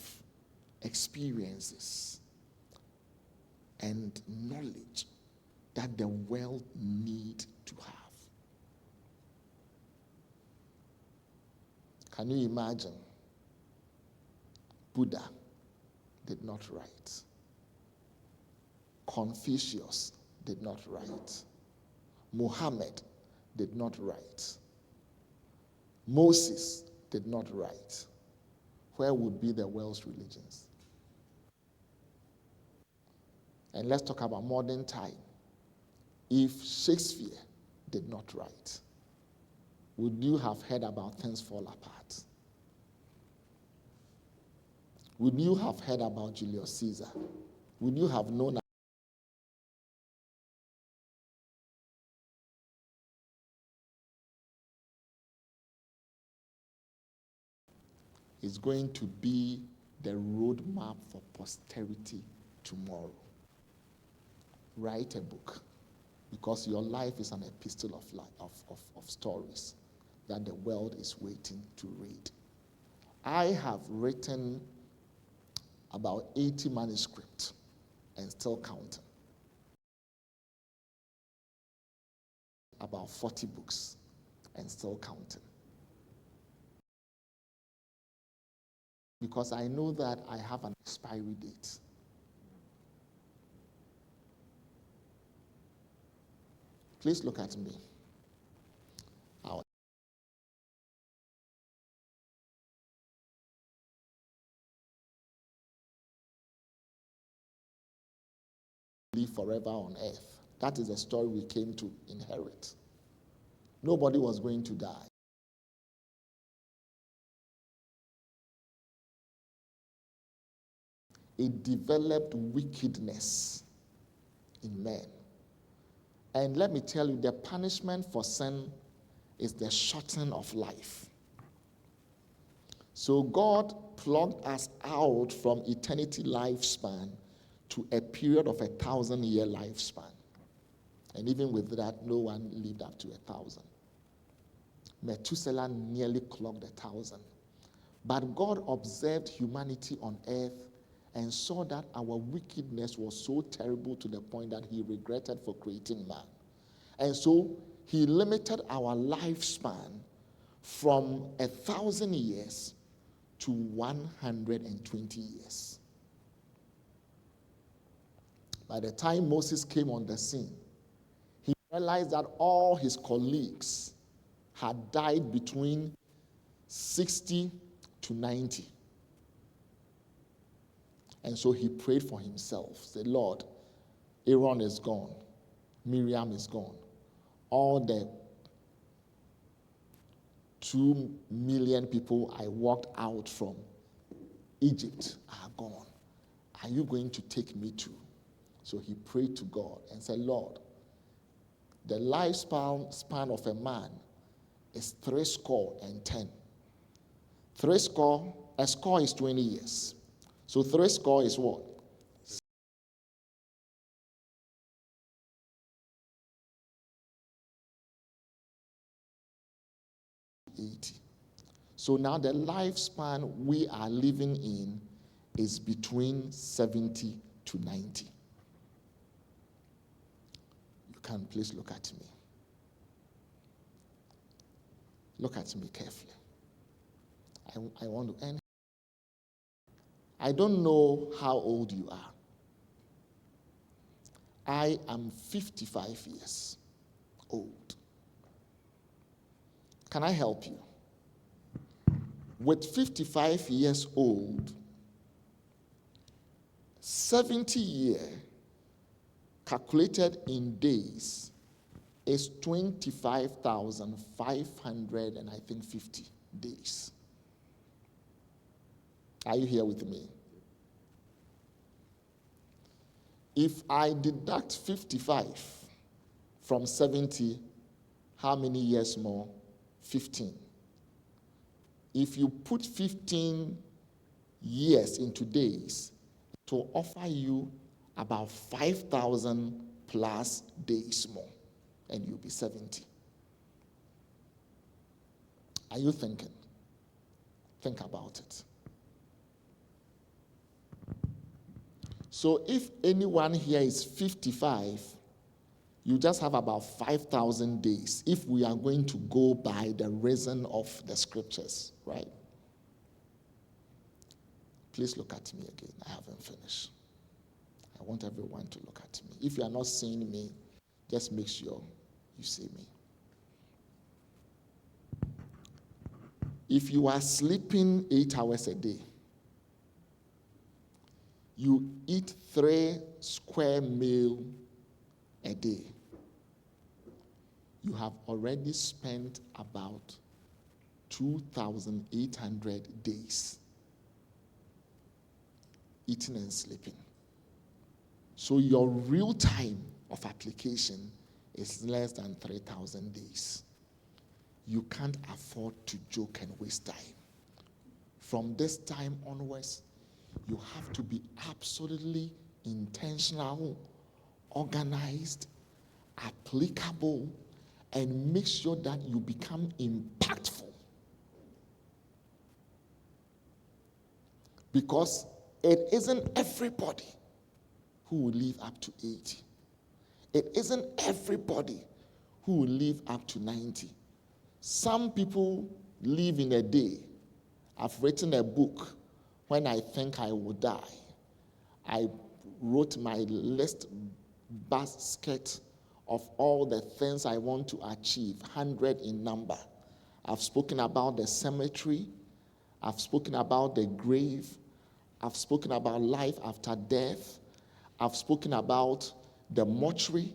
experiences and knowledge that the world need to have. Can you imagine? Buddha did not write. Confucius did not write. Muhammad did not write. Moses did not write. Where would be the world's religions? And let's talk about modern time. If Shakespeare did not write, would you have heard about things fall apart? Would you have heard about Julius Caesar? Would you have known is going to be the roadmap for posterity tomorrow. Write a book, because your life is an epistle of stories that the world is waiting to read. I have written about 80 manuscripts and still counting. About 40 books and still counting. Because I know that I have an expiry date. Please look at me. Live forever on earth. That is the story we came to inherit. Nobody was going to die. It developed wickedness in men. And let me tell you, the punishment for sin is the shortening of life. So God plugged us out from eternity lifespan to a period of 1,000-year lifespan. And even with that, no one lived up to 1,000. Methuselah nearly clocked 1,000. But God observed humanity on earth and saw that our wickedness was so terrible to the point that he regretted for creating man. And so he limited our lifespan from 1,000 years to 120 years. By the time Moses came on the scene, he realized that all his colleagues had died between 60 to 90. And so he prayed for himself, said, Lord, Aaron is gone, Miriam is gone, all the 2 million people I walked out from Egypt are gone. Are you going to take me too? So he prayed to God and said, Lord, the lifespan of a man is 70. A score is 20 years. So 70 is what? 80. So now the lifespan we are living in is between 70 to 90. You can please look at me. Look at me carefully. I want to end. I don't know how old you are. I am 55 years old. Can I help you? With 55 years old, 70 years calculated in days is 25,500 and I think 50 days. Are you here with me? If I deduct 55 from 70, how many years more? 15. If you put 15 years into days, it will offer you about 5,000 plus days more, and you'll be 70. Are you thinking? Think about it. So if anyone here is 55, you just have about 5,000 days if we are going to go by the reason of the scriptures, right? Please look at me again. I haven't finished. I want everyone to look at me. If you are not seeing me, just make sure you see me. If you are sleeping 8 hours a day, you eat 3 square meals a day, you have already spent about 2,800 days eating and sleeping. So your real time of application is less than 3,000 days. You can't afford to joke and waste time. From this time onwards, you have to be absolutely intentional, organized, applicable, and make sure that you become impactful. Because it isn't everybody who will live up to 80. It isn't everybody who will live up to 90. Some people live in a day. I've written a book, When I Think I Will Die. I wrote my list basket of all the things I want to achieve, 100 in number. I've spoken about the cemetery. I've spoken about the grave. I've spoken about life after death. I've spoken about the mortuary.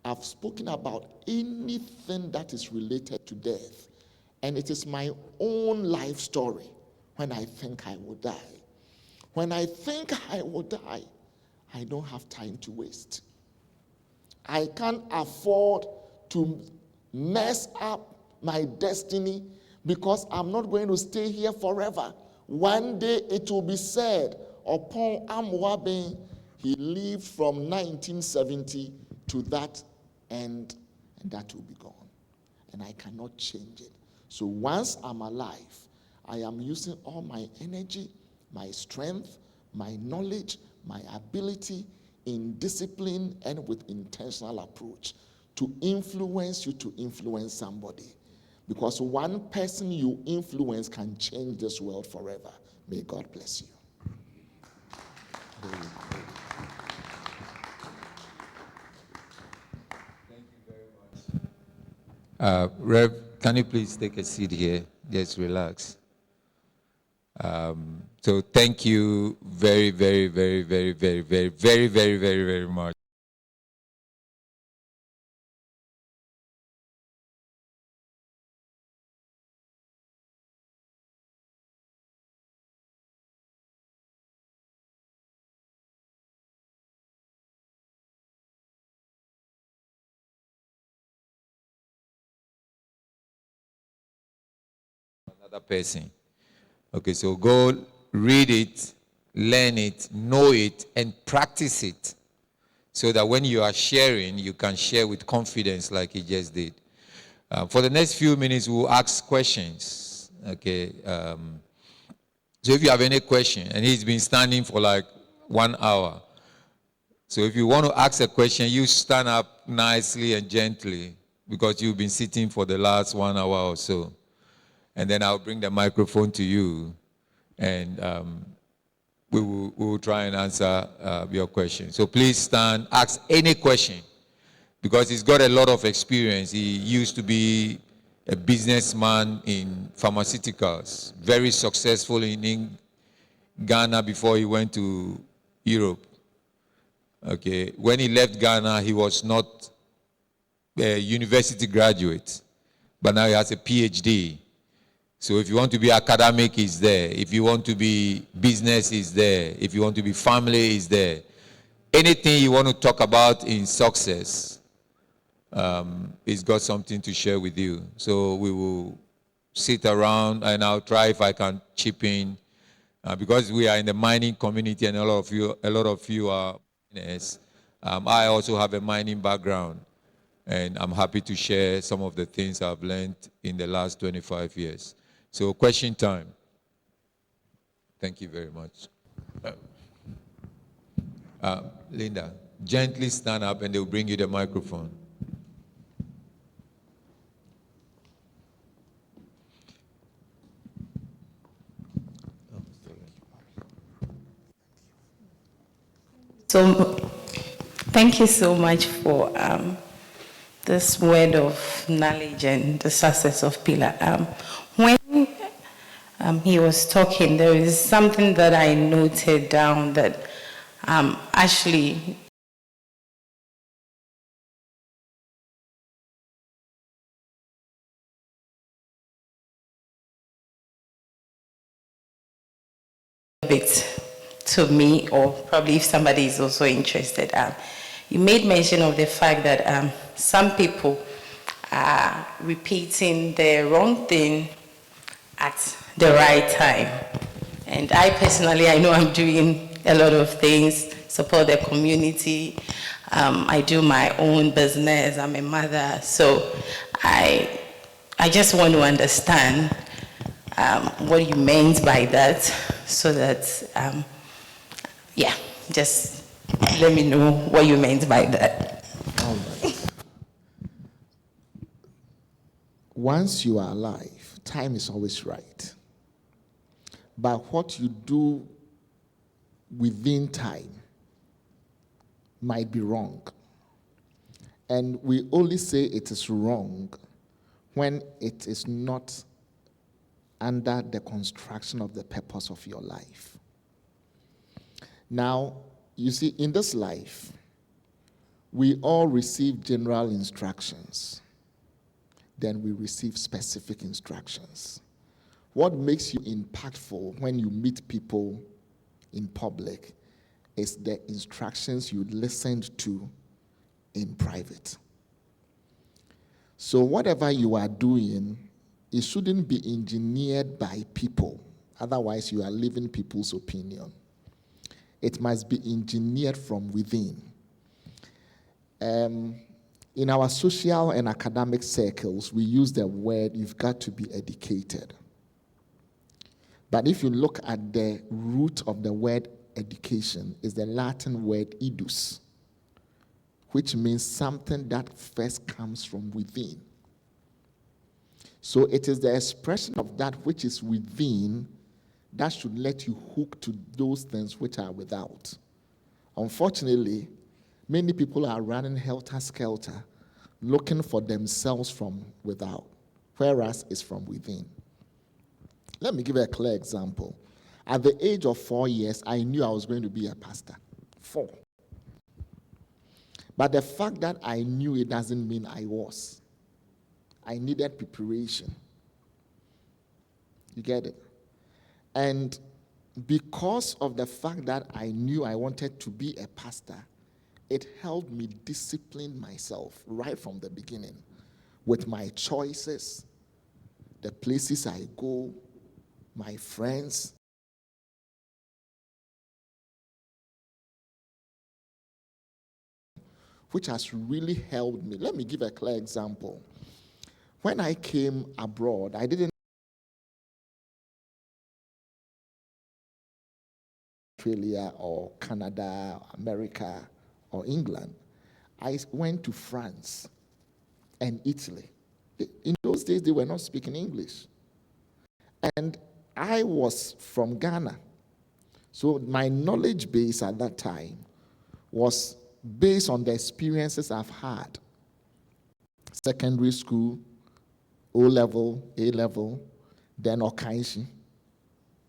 I've spoken about anything that is related to death. And it is my own life story when I think I will die. When I think I will die, I don't have time to waste. I can't afford to mess up my destiny because I'm not going to stay here forever. One day it will be said, Oppong Amoabeng, he lived from 1970 to that end, and that will be gone. And I cannot change it. So once I'm alive, I am using all my energy, my strength, my knowledge, my ability in discipline and with intentional approach to influence you to influence somebody. Because one person you influence can change this world forever. May God bless you. Thank you very much. Rev, can you please take a seat here? Just relax. So thank you very, very, very, very, very, very, very, very, very, very much. Another person. Okay, so go read it, learn it, know it, and practice it so that when you are sharing, you can share with confidence like he just did. For the next few minutes, we'll ask questions. Okay. So if you have any question, and he's been standing for like 1 hour. So if you want to ask a question, you stand up nicely and gently because you've been sitting for the last 1 hour or so. And then I'll bring the microphone to you, and we will try and answer your question. So please stand, ask any question, because he's got a lot of experience. He used to be a businessman in pharmaceuticals, very successful in Ghana before he went to Europe. Okay, when he left Ghana, he was not a university graduate, but now he has a PhD. So if you want to be academic, he's there. If you want to be business, he's there. If you want to be family, he's there. Anything you want to talk about in success, he's got something to share with you. So we will sit around, and I'll try if I can chip in. Because we are in the mining community, and a lot of you are miners. I also have a mining background, and I'm happy to share some of the things I've learned in the last 25 years. So question time. Thank you very much. Linda, gently stand up and they'll bring you the microphone. So, thank you so much for this word of knowledge and the success of Pillar. When he was talking, there is something that I noted down that actually a bit to me, or probably if somebody is also interested. You made mention of the fact that some people are repeating the wrong thing at the right time. And I personally, I know I'm doing a lot of things, support the community. I do my own business. I'm a mother. So I just want to understand what you meant by that, so that, yeah, just let me know what you meant by that. All right. Once you are alive, time is always right. But what you do within time might be wrong. And we only say it is wrong when it is not under the construction of the purpose of your life. Now, you see, in this life, we all receive general instructions. Then we receive specific instructions. What makes you impactful when you meet people in public is the instructions you listened to in private. So whatever you are doing, it shouldn't be engineered by people. Otherwise, you are leaving people's opinion. It must be engineered from within. In our social and academic circles, we use the word, you've got to be educated. But if you look at the root of the word education, is the Latin word idus, which means something that first comes from within. So it is the expression of that which is within that should let you hook to those things which are without. Unfortunately, many people are running helter-skelter, looking for themselves from without, whereas it's from within. Let me give you a clear example. At the age of 4 years, I knew I was going to be a pastor. 4. But the fact that I knew it doesn't mean I was. I needed preparation. You get it? And because of the fact that I knew I wanted to be a pastor, it helped me discipline myself right from the beginning with my choices, the places I go, my friends. Which has really helped me. Let me give a clear example. When I came abroad, I didn't Australia or Canada, America, or England. I went to France and Italy. In those days, they were not speaking English. And I was from Ghana. So my knowledge base at that time was based on the experiences I've had. Secondary school, O-level, A-level, then Okanshi.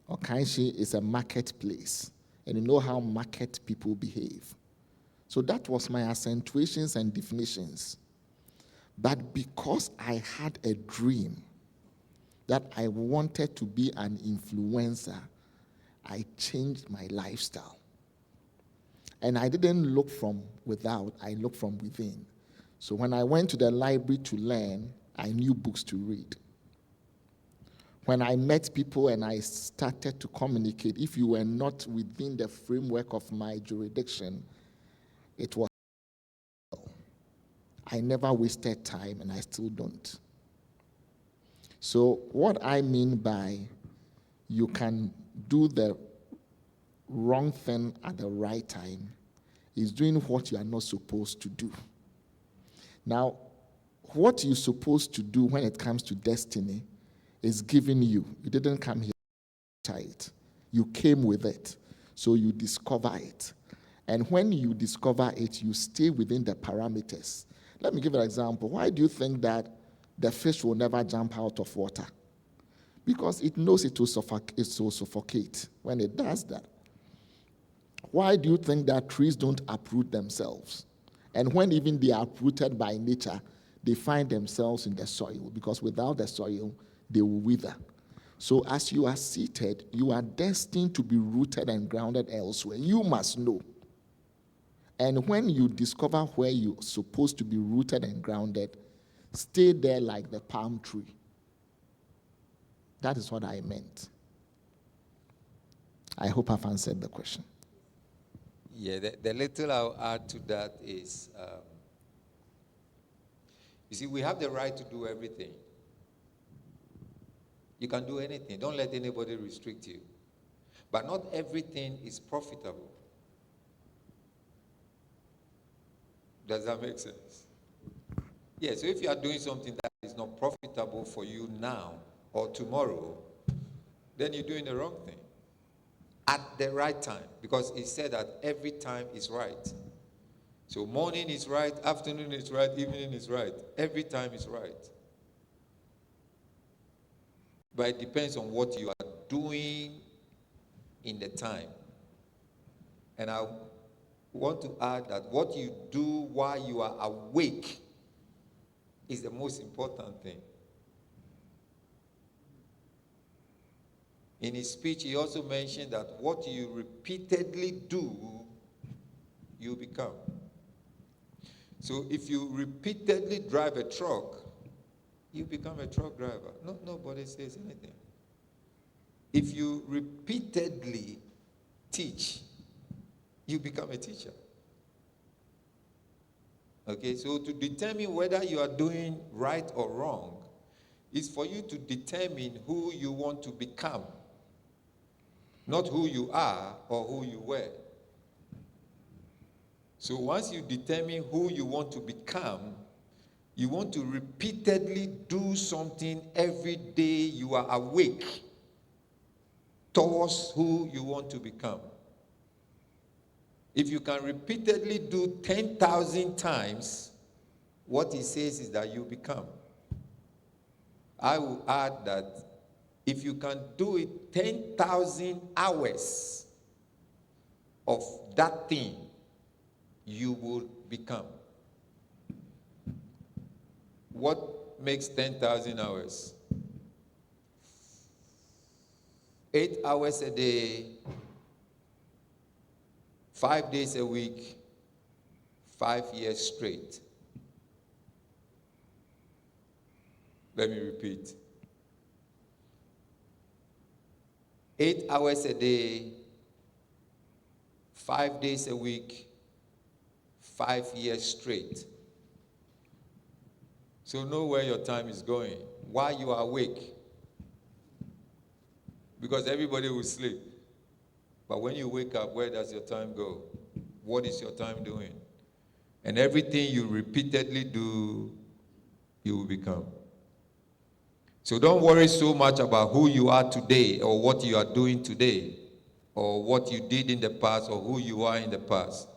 Okanshi is a marketplace, and you know how market people behave. So that was my accentuations and definitions. But because I had a dream that I wanted to be an influencer, I changed my lifestyle. And I didn't look from without, I looked from within. So when I went to the library to learn, I knew books to read. When I met people and I started to communicate, if you were not within the framework of my jurisdiction, it was. I never wasted time, and I still don't. So what I mean by you can do the wrong thing at the right time is doing what you are not supposed to do. Now, what you're supposed to do when it comes to destiny is given you. You didn't come here to try it. You came with it. So you discover it. And when you discover it, you stay within the parameters. Let me give an example. Why do you think that the fish will never jump out of water? Because it knows it will suffocate when it does that. Why do you think that trees don't uproot themselves? And when even they are uprooted by nature, they find themselves in the soil, because without the soil, they will wither. So as you are seated, you are destined to be rooted and grounded elsewhere. You must know. And when you discover where you're supposed to be rooted and grounded, stay there like the palm tree. That is what I meant. I hope I've answered the question. Yeah, the little I'll add to that is, you see, we have the right to do everything. You can do anything. Don't let anybody restrict you. But not everything is profitable. Does that make sense? Yeah, so if you are doing something that is not profitable for you now or tomorrow, then you're doing the wrong thing at the right time, because it said that every time is right. So morning is right, afternoon is right, evening is right. Every time is right. But it depends on what you are doing in the time. And I want to add that what you do while you are awake is the most important thing. In his speech, he also mentioned that what you repeatedly do, you become. So if you repeatedly drive a truck, you become a truck driver. Nobody says anything. If you repeatedly teach, you become a teacher. Okay, so to determine whether you are doing right or wrong is for you to determine who you want to become, not who you are or who you were. So once you determine who you want to become, you want to repeatedly do something every day you are awake towards who you want to become. If you can repeatedly do 10,000 times, what he says is that you become. I will add that if you can do it 10,000 hours of that thing, you will become. What makes 10,000 hours? 8 hours a day, 5 days a week, 5 years straight. Let me repeat. 8 hours a day, 5 days a week, 5 years straight. So know where your time is going while you are awake. Because everybody will sleep. But when you wake up, where does your time go? What is your time doing? And everything you repeatedly do, you will become. So don't worry so much about who you are today or what you are doing today or what you did in the past or who you are in the past.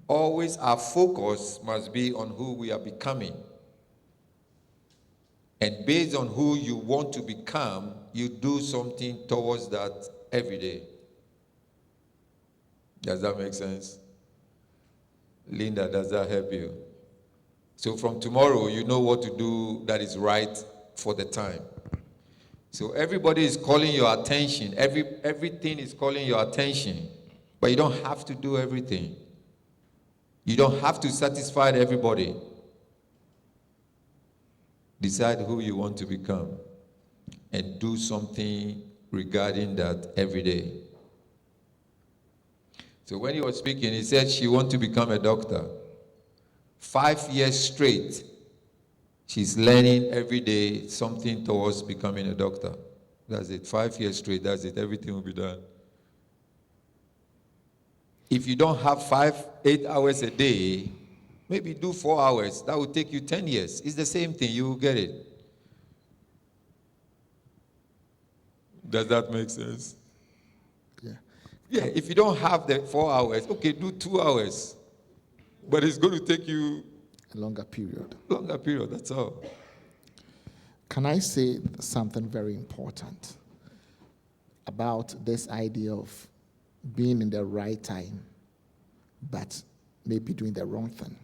Always our focus must be on who we are becoming. And based on who you want to become, you do something towards that every day. Does that make sense? Linda, does that help you? So from tomorrow, you know what to do that is right for the time. So everybody is calling your attention. Everything is calling your attention. But you don't have to do everything. You don't have to satisfy everybody. Decide who you want to become and do something regarding that every day. So when he was speaking, he said she wants to become a doctor. 5 years straight, she's learning every day something towards becoming a doctor. That's it. 5 years straight, that's it. Everything will be done. If you don't have 8 hours a day, maybe do 4 hours. That will take you 10 years. It's the same thing. You will get it. Does that make sense? Yeah. Yeah, if you don't have the 4 hours, okay, do 2 hours. But it's going to take you A longer period. longer period, that's all. Can I say something very important about this idea of being in the right time, but maybe doing the wrong thing?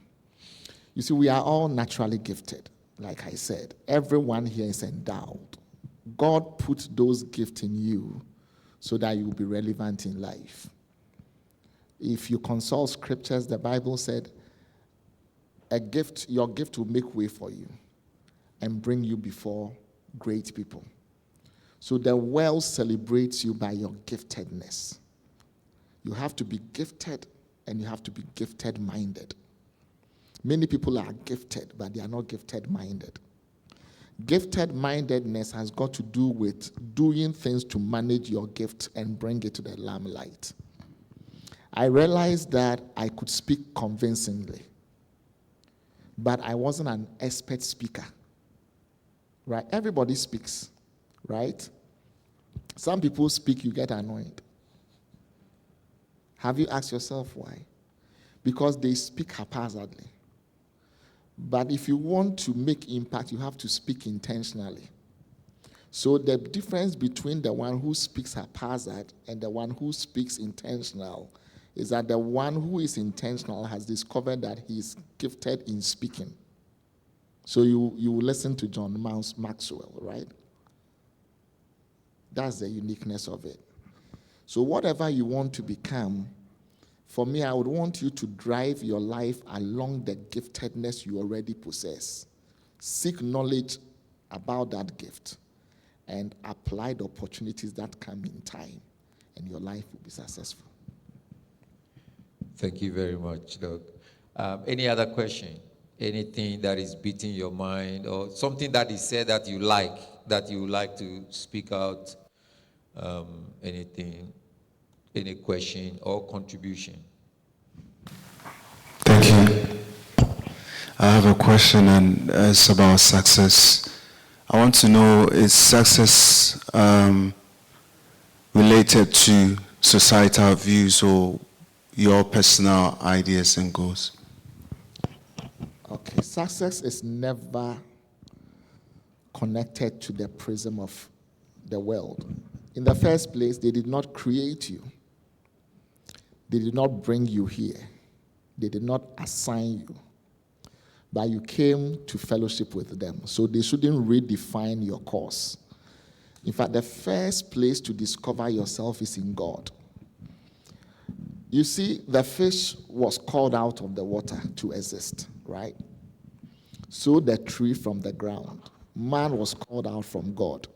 You see, we are all naturally gifted. Like I said, everyone here is endowed. God put those gifts in you so that you will be relevant in life. If you consult scriptures, the Bible said, your gift will make way for you and bring you before great people. So the world celebrates you by your giftedness. You have to be gifted, and you have to be gifted-minded. Many people are gifted, but they are not gifted-minded. Gifted-mindedness has got to do with doing things to manage your gift and bring it to the limelight. I realized that I could speak convincingly, but I wasn't an expert speaker. Right? Everybody speaks, right? Some people speak, you get annoyed. Have you asked yourself why? Because they speak haphazardly. But if you want to make impact, you have to speak intentionally. So the difference between the one who speaks haphazard and the one who speaks intentional is that the one who is intentional has discovered that he is gifted in speaking. So you will listen to John Maxwell, right? That's the uniqueness of it. So whatever you want to become, for me, I would want you to drive your life along the giftedness you already possess. Seek knowledge about that gift and apply the opportunities that come in time, and your life will be successful. Thank you very much, Doug. Any other question? Anything that is beating your mind, or something that is said that you would like to speak out? Anything, any question or contribution? Thank you. I have a question, and it's about success. I want to know, is success related to societal views or your personal ideas and goals? Okay, success is never connected to the prism of the world. In the first place, they did not create you. They did not bring you here. They did not assign you. But you came to fellowship with them. So they shouldn't redefine your course. In fact, the first place to discover yourself is in God. You see, the fish was called out of the water to exist, right? So the tree from the ground. Man was called out from God.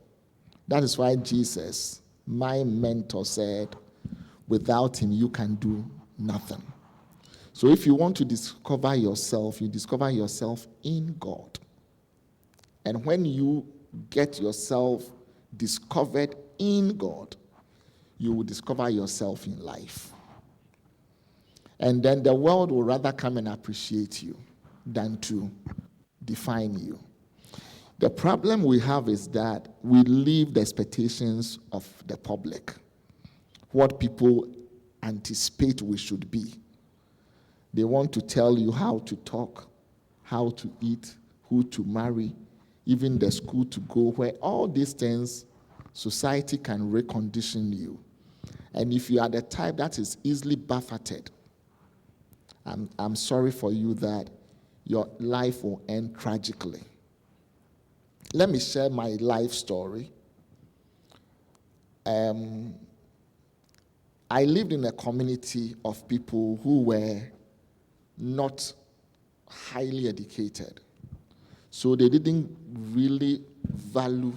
That is why Jesus, my mentor, said, without him, you can do nothing. So if you want to discover yourself, you discover yourself in God. And when you get yourself discovered in God, you will discover yourself in life. And then the world will rather come and appreciate you than to define you. The problem we have is that we leave the expectations of the public, what people anticipate we should be. They want to tell you how to talk, how to eat, who to marry, even the school to go, where all these things, society can recondition you. And if you are the type that is easily buffeted, I'm sorry for you that your life will end tragically. Let me share my life story. I lived in a community of people who were not highly educated. So they didn't really value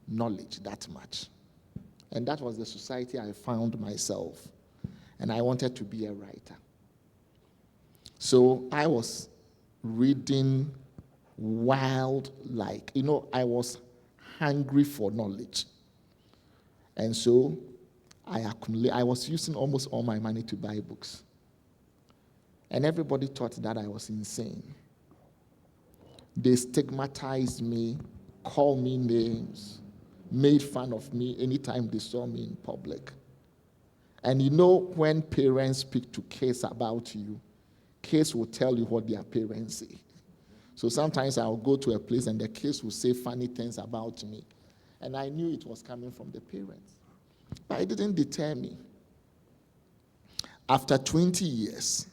knowledge that much. And that was the society I found myself. And I wanted to be a writer. So I was reading I was hungry for knowledge. And so I was using almost all my money to buy books. And everybody thought that I was insane. They stigmatized me, called me names, made fun of me anytime they saw me in public. And you know, when parents speak to kids about you, kids will tell you what their parents say. So sometimes I'll go to a place and the kids will say funny things about me. And I knew it was coming from the parents. But it didn't deter me. After 20 years,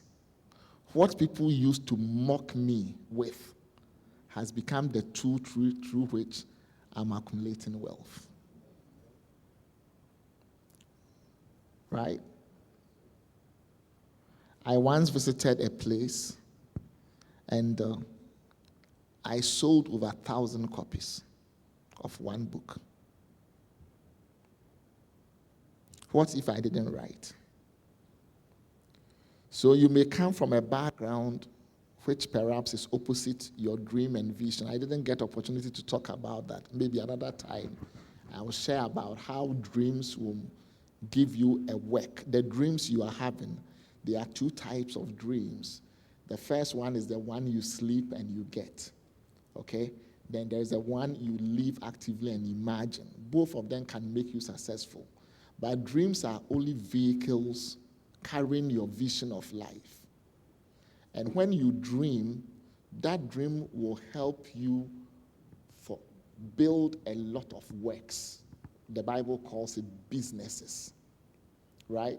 what people used to mock me with has become the tool through which I'm accumulating wealth. Right? I once visited a place and I sold over 1,000 copies of one book. What if I didn't write? So you may come from a background which perhaps is opposite your dream and vision. I didn't get opportunity to talk about that. Maybe another time I will share about how dreams will give you a work. The dreams you are having, there are two types of dreams. The first one is the one you sleep and you get, okay? Then there's the one you live actively and imagine. Both of them can make you successful. But dreams are only vehicles carrying your vision of life. And when you dream, that dream will help you build a lot of works. The Bible calls it businesses, right?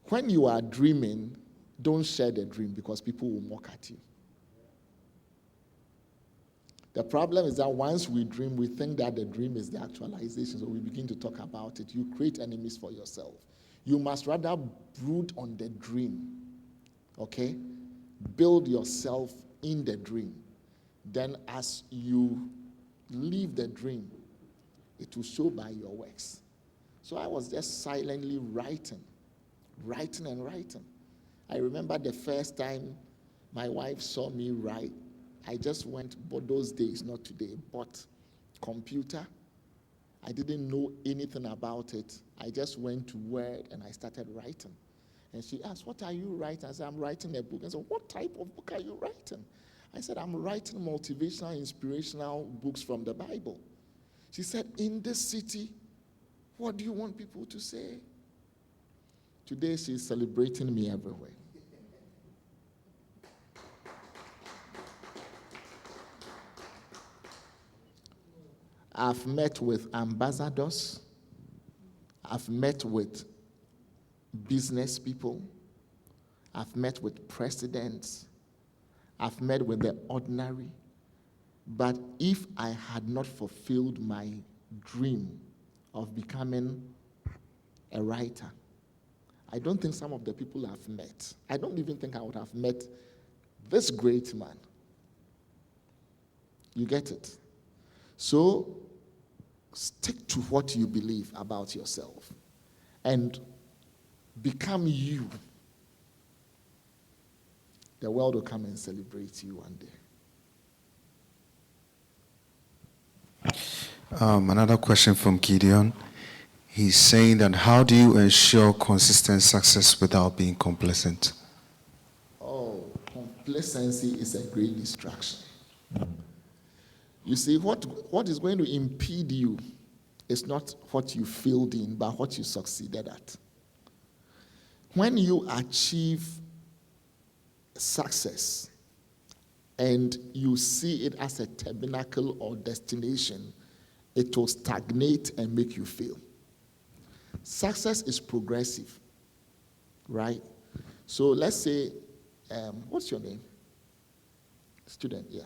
When you are dreaming, don't share the dream because people will mock at you. The problem is that once we dream, we think that the dream is the actualization, so we begin to talk about it. You create enemies for yourself. You must rather brood on the dream, okay? Build yourself in the dream. Then as you live the dream, it will show by your works. So I was just silently writing. I remember the first time my wife saw me write, I just went, but those days, not today, but computer. I didn't know anything about it. I just went to Word and I started writing. And she asked, what are you writing? I said, I'm writing a book. And said, what type of book are you writing? I said, I'm writing motivational, inspirational books from the Bible. She said, in this city, what do you want people to say? Today, she's celebrating me everywhere. I've met with ambassadors. I've met with business people. I've met with presidents. I've met with the ordinary. But if I had not fulfilled my dream of becoming a writer, I don't think some of the people I've met, I don't even think I would have met this great man. You get it? So stick to what you believe about yourself and become you. The world will come and celebrate you one day. Another question from Gideon. He's saying that how do you ensure consistent success without being complacent? Oh, complacency is a great distraction. You see, what is going to impede you is not what you failed in, but what you succeeded at. When you achieve success and you see it as a tabernacle or destination, it will stagnate and make you fail. Success is progressive, right? So let's say, what's your name? Student, yeah.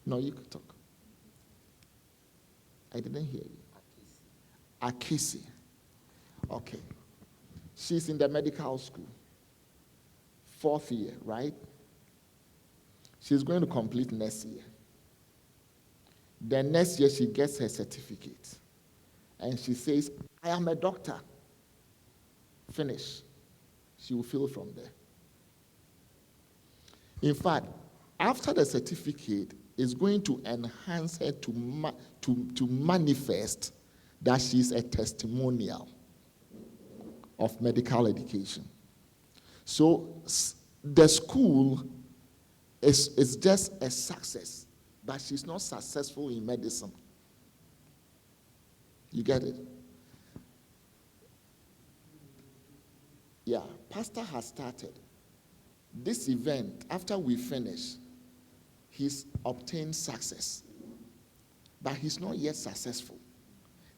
No, you can talk. I didn't hear you. Akwasi. Okay. She's in the medical school. 4th year, right? She's going to complete next year. Then next year she gets her certificate. And she says, I am a doctor. Finish. She will fail from there. In fact, after the certificate, is going to enhance her to manifest that she's a testimonial of medical education. So the school is just a success, but she's not successful in medicine. You get it? Yeah, pastor has started. This event, after we finish, he's obtained success, but he's not yet successful.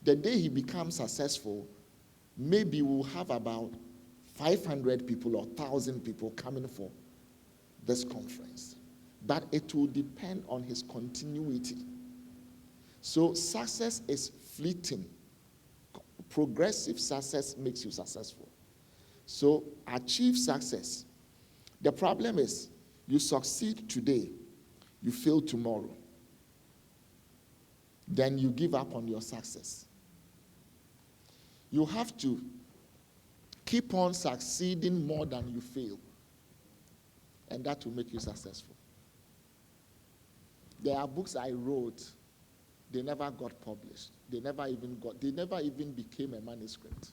The day he becomes successful, maybe we'll have about 500 people or 1,000 people coming for this conference. But it will depend on his continuity. So success is fleeting. Progressive success makes you successful. So achieve success. The problem is, you succeed today, you fail tomorrow. Then you give up on your success. You have to Keep on succeeding more than you fail. And that will make you successful. There are books I wrote, they never got published. They never even became a manuscript.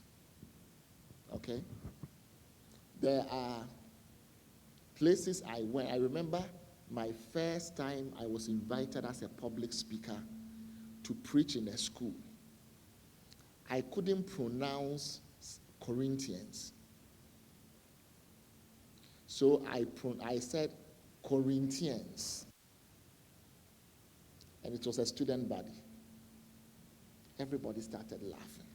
Okay? There are places I went. I remember my first time I was invited as a public speaker to preach in a school. I couldn't pronounce Corinthians. So I said Corinthians. And it was a student body. Everybody started laughing.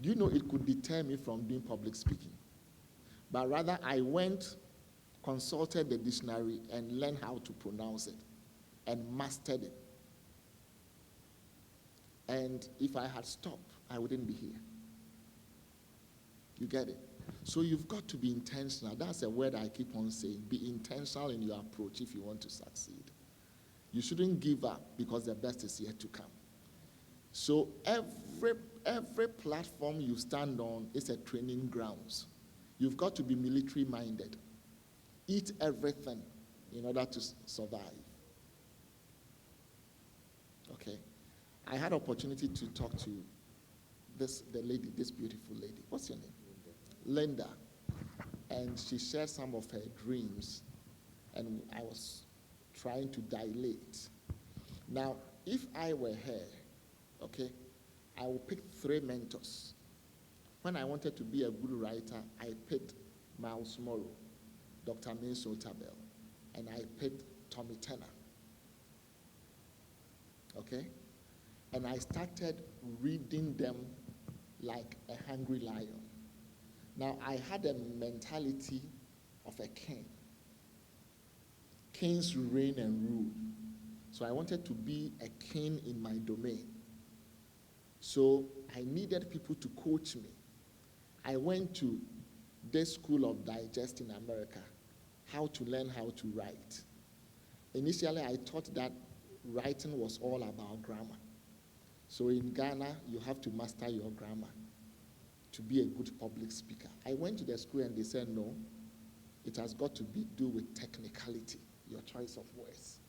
Do you know it could deter me from doing public speaking? But rather I went, consulted the dictionary and learned how to pronounce it and mastered it. And if I had stopped, I wouldn't be here. You get it? So you've got to be intentional. That's a word I keep on saying. Be intentional in your approach if you want to succeed. You shouldn't give up because the best is yet to come. So every platform you stand on is a training grounds. You've got to be military minded. Eat everything in order to survive. Okay. I had opportunity to talk to the lady, this beautiful lady. What's your name? Linda. And she shared some of her dreams, and I was trying to dilate. Now, if I were her, okay, I would pick 3 mentors. When I wanted to be a good writer, I picked Miles Morrow, Dr. Minso Tabel, and I picked Tommy Turner. Okay? And I started reading them like a hungry lion. Now, I had a mentality of a king. Kings reign and rule. So I wanted to be a king in my domain. So I needed people to coach me. I went to this school of digest in America, how to learn how to write. Initially, I thought that writing was all about grammar. So in Ghana, you have to master your grammar to be a good public speaker. I went to the school and they said, no, it has got to do with technicality, your choice of words.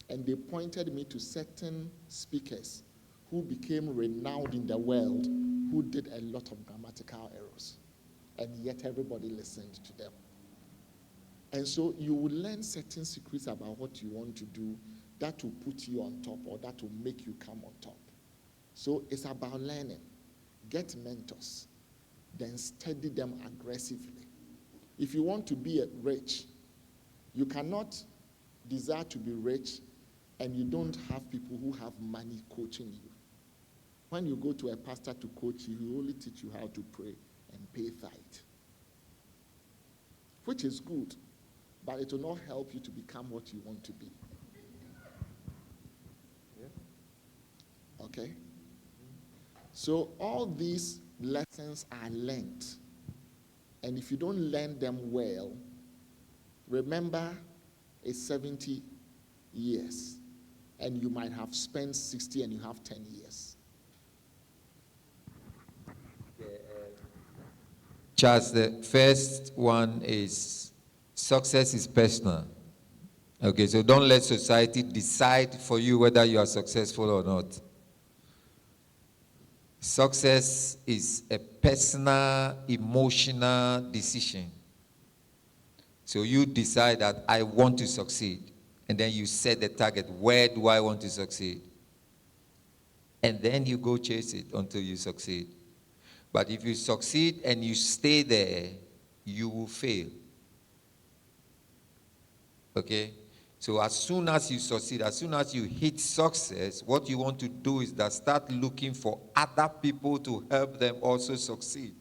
And they pointed me to certain speakers who became renowned in the world, who did a lot of grammatical errors. And yet everybody listened to them. And so you will learn certain secrets about what you want to do that will put you on top or that will make you come on top. So it's about learning. Get mentors, then study them aggressively. If you want to be rich, you cannot desire to be rich and you don't have people who have money coaching you. When you go to a pastor to coach you, he will only teach you how to pray and pay tithe, which is good, but it will not help you to become what you want to be. Yeah. Okay? So all these lessons are learned. And if you don't learn them well, remember it's 70 years. And you might have spent 60 and you have 10 years. Charles, the first one is success is personal. Okay, so don't let society decide for you whether you are successful or not. Success is a personal, emotional decision. So you decide that I want to succeed. And then you set the target. Where do I want to succeed? And then you go chase it until you succeed. But if you succeed and you stay there, you will fail. Okay? So as soon as you succeed, as soon as you hit success, what you want to do is that start looking for other people to help them also succeed.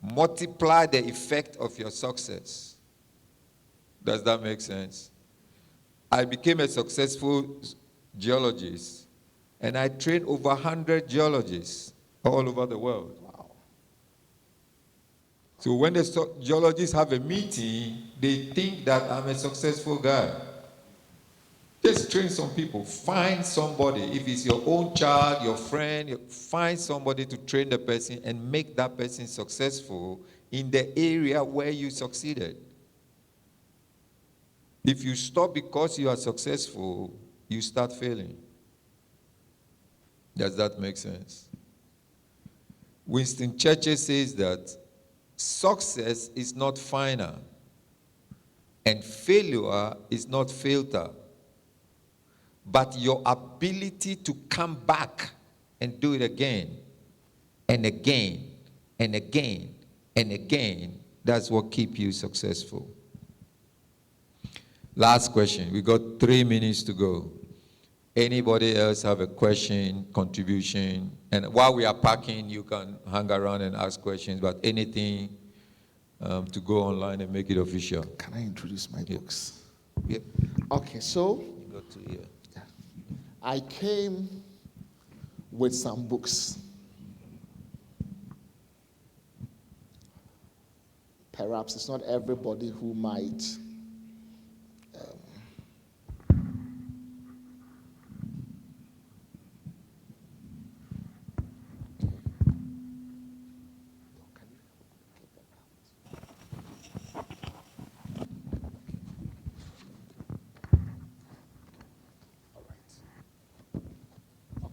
Multiply the effect of your success. Does that make sense? I became a successful geologist, and I trained over 100 geologists all over the world. Wow. So when the geologists have a meeting, they think that I'm a successful guy. Just train some people. Find somebody. If it's your own child, your friend, find somebody to train the person and make that person successful in the area where you succeeded. If you stop because you are successful, you start failing. Does that make sense? Winston Churchill says that success is not final and failure is not filter, but your ability to come back and do it again and again and again and again. That's what keeps you successful. Last question. We got 3 minutes to go. Anybody else have a question, contribution? And while we are packing, you can hang around and ask questions, but anything to go online and make it official. Can I introduce my books? Yep. Okay, so You got to here. I came with some books. Perhaps it's not everybody who might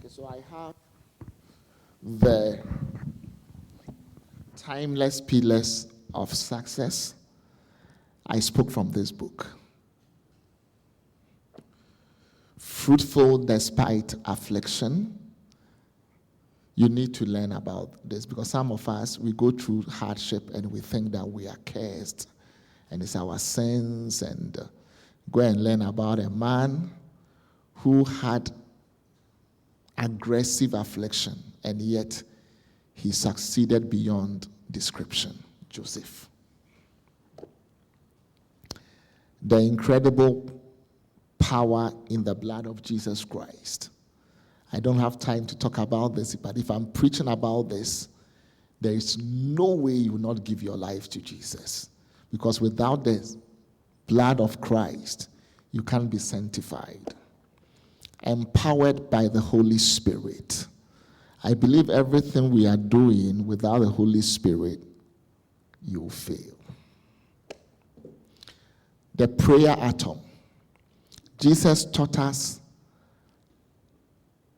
so I have the Timeless Pillars of Success. I spoke from this book. Fruitful Despite Affliction. You need to learn about this because some of us, we go through hardship and we think that we are cursed and it's our sins. And go and learn about a man who had aggressive affliction, and yet he succeeded beyond description. Joseph. The incredible power in the blood of Jesus Christ. I don't have time to talk about this, but if I'm preaching about this, there is no way you will not give your life to Jesus. Because without the blood of Christ, you can't be sanctified. Empowered by the Holy Spirit. I believe everything we are doing without the Holy Spirit, you will fail. The prayer atom. Jesus taught us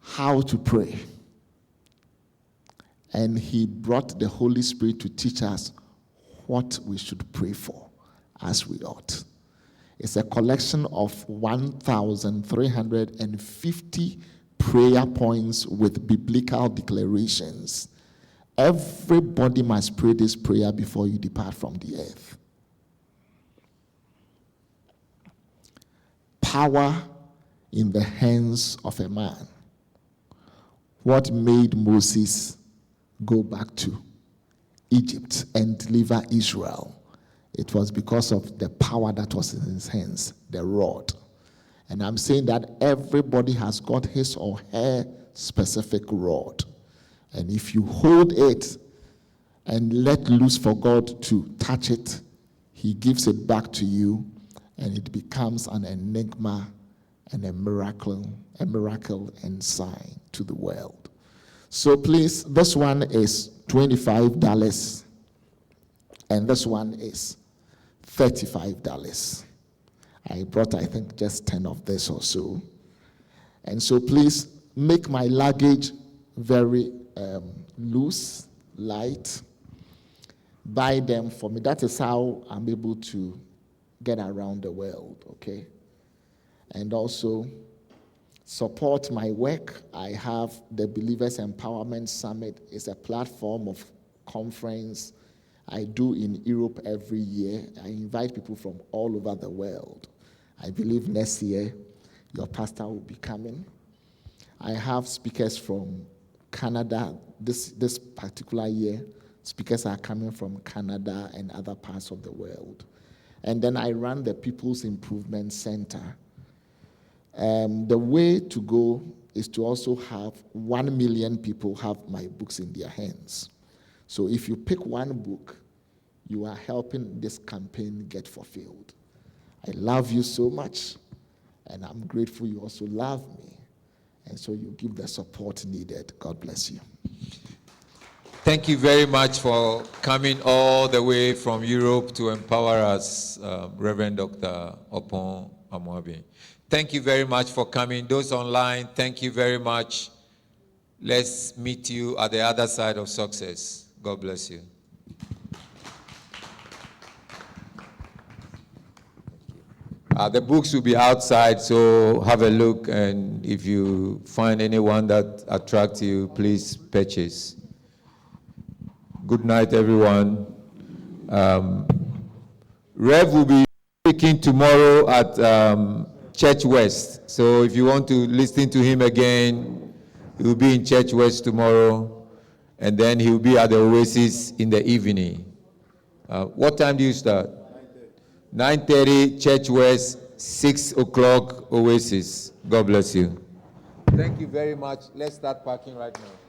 how to pray. And he brought the Holy Spirit to teach us what we should pray for as we ought. It's a collection of 1,350 prayer points with biblical declarations. Everybody must pray this prayer before you depart from the earth. Power in the hands of a man. What made Moses go back to Egypt and deliver Israel? It was because of the power that was in his hands, the rod. And I'm saying that everybody has got his or her specific rod. And if you hold it and let loose for God to touch it, he gives it back to you, and it becomes an enigma and a miracle and sign to the world. So please, this one is $25, and this one is $35. I brought, I think, just 10 of this or so. And so please make my luggage very loose, light. Buy them for me. That is how I'm able to get around the world, okay? And also support my work. I have the Believers Empowerment Summit. It's a platform of conference I do in Europe every year. I invite people from all over the world. I believe next year your pastor will be coming. I have speakers from Canada. This particular year, speakers are coming from Canada and other parts of the world. And then I run the People's Improvement Center. The way to go is to also have 1 million people have my books in their hands. So if you pick one book, you are helping this campaign get fulfilled. I love you so much, And I'm grateful you also love me. And so you give the support needed. God bless you. Thank you very much for coming all the way from Europe to empower us, Reverend Dr. Oppong Amoabeng. Thank you very much for coming. Those online, thank you very much. Let's meet you at the other side of success. God bless you. The books will be outside, so have a look, and if you find anyone that attracts you, please purchase. Good night, everyone. Rev will be speaking tomorrow at Church West, so if you want to listen to him again, he will be in Church West tomorrow, and then he will be at the Oasis in the evening. What time do you start? 9:30, Church West, 6 o'clock, Oasis. God bless you. Thank you very much. Let's start parking right now.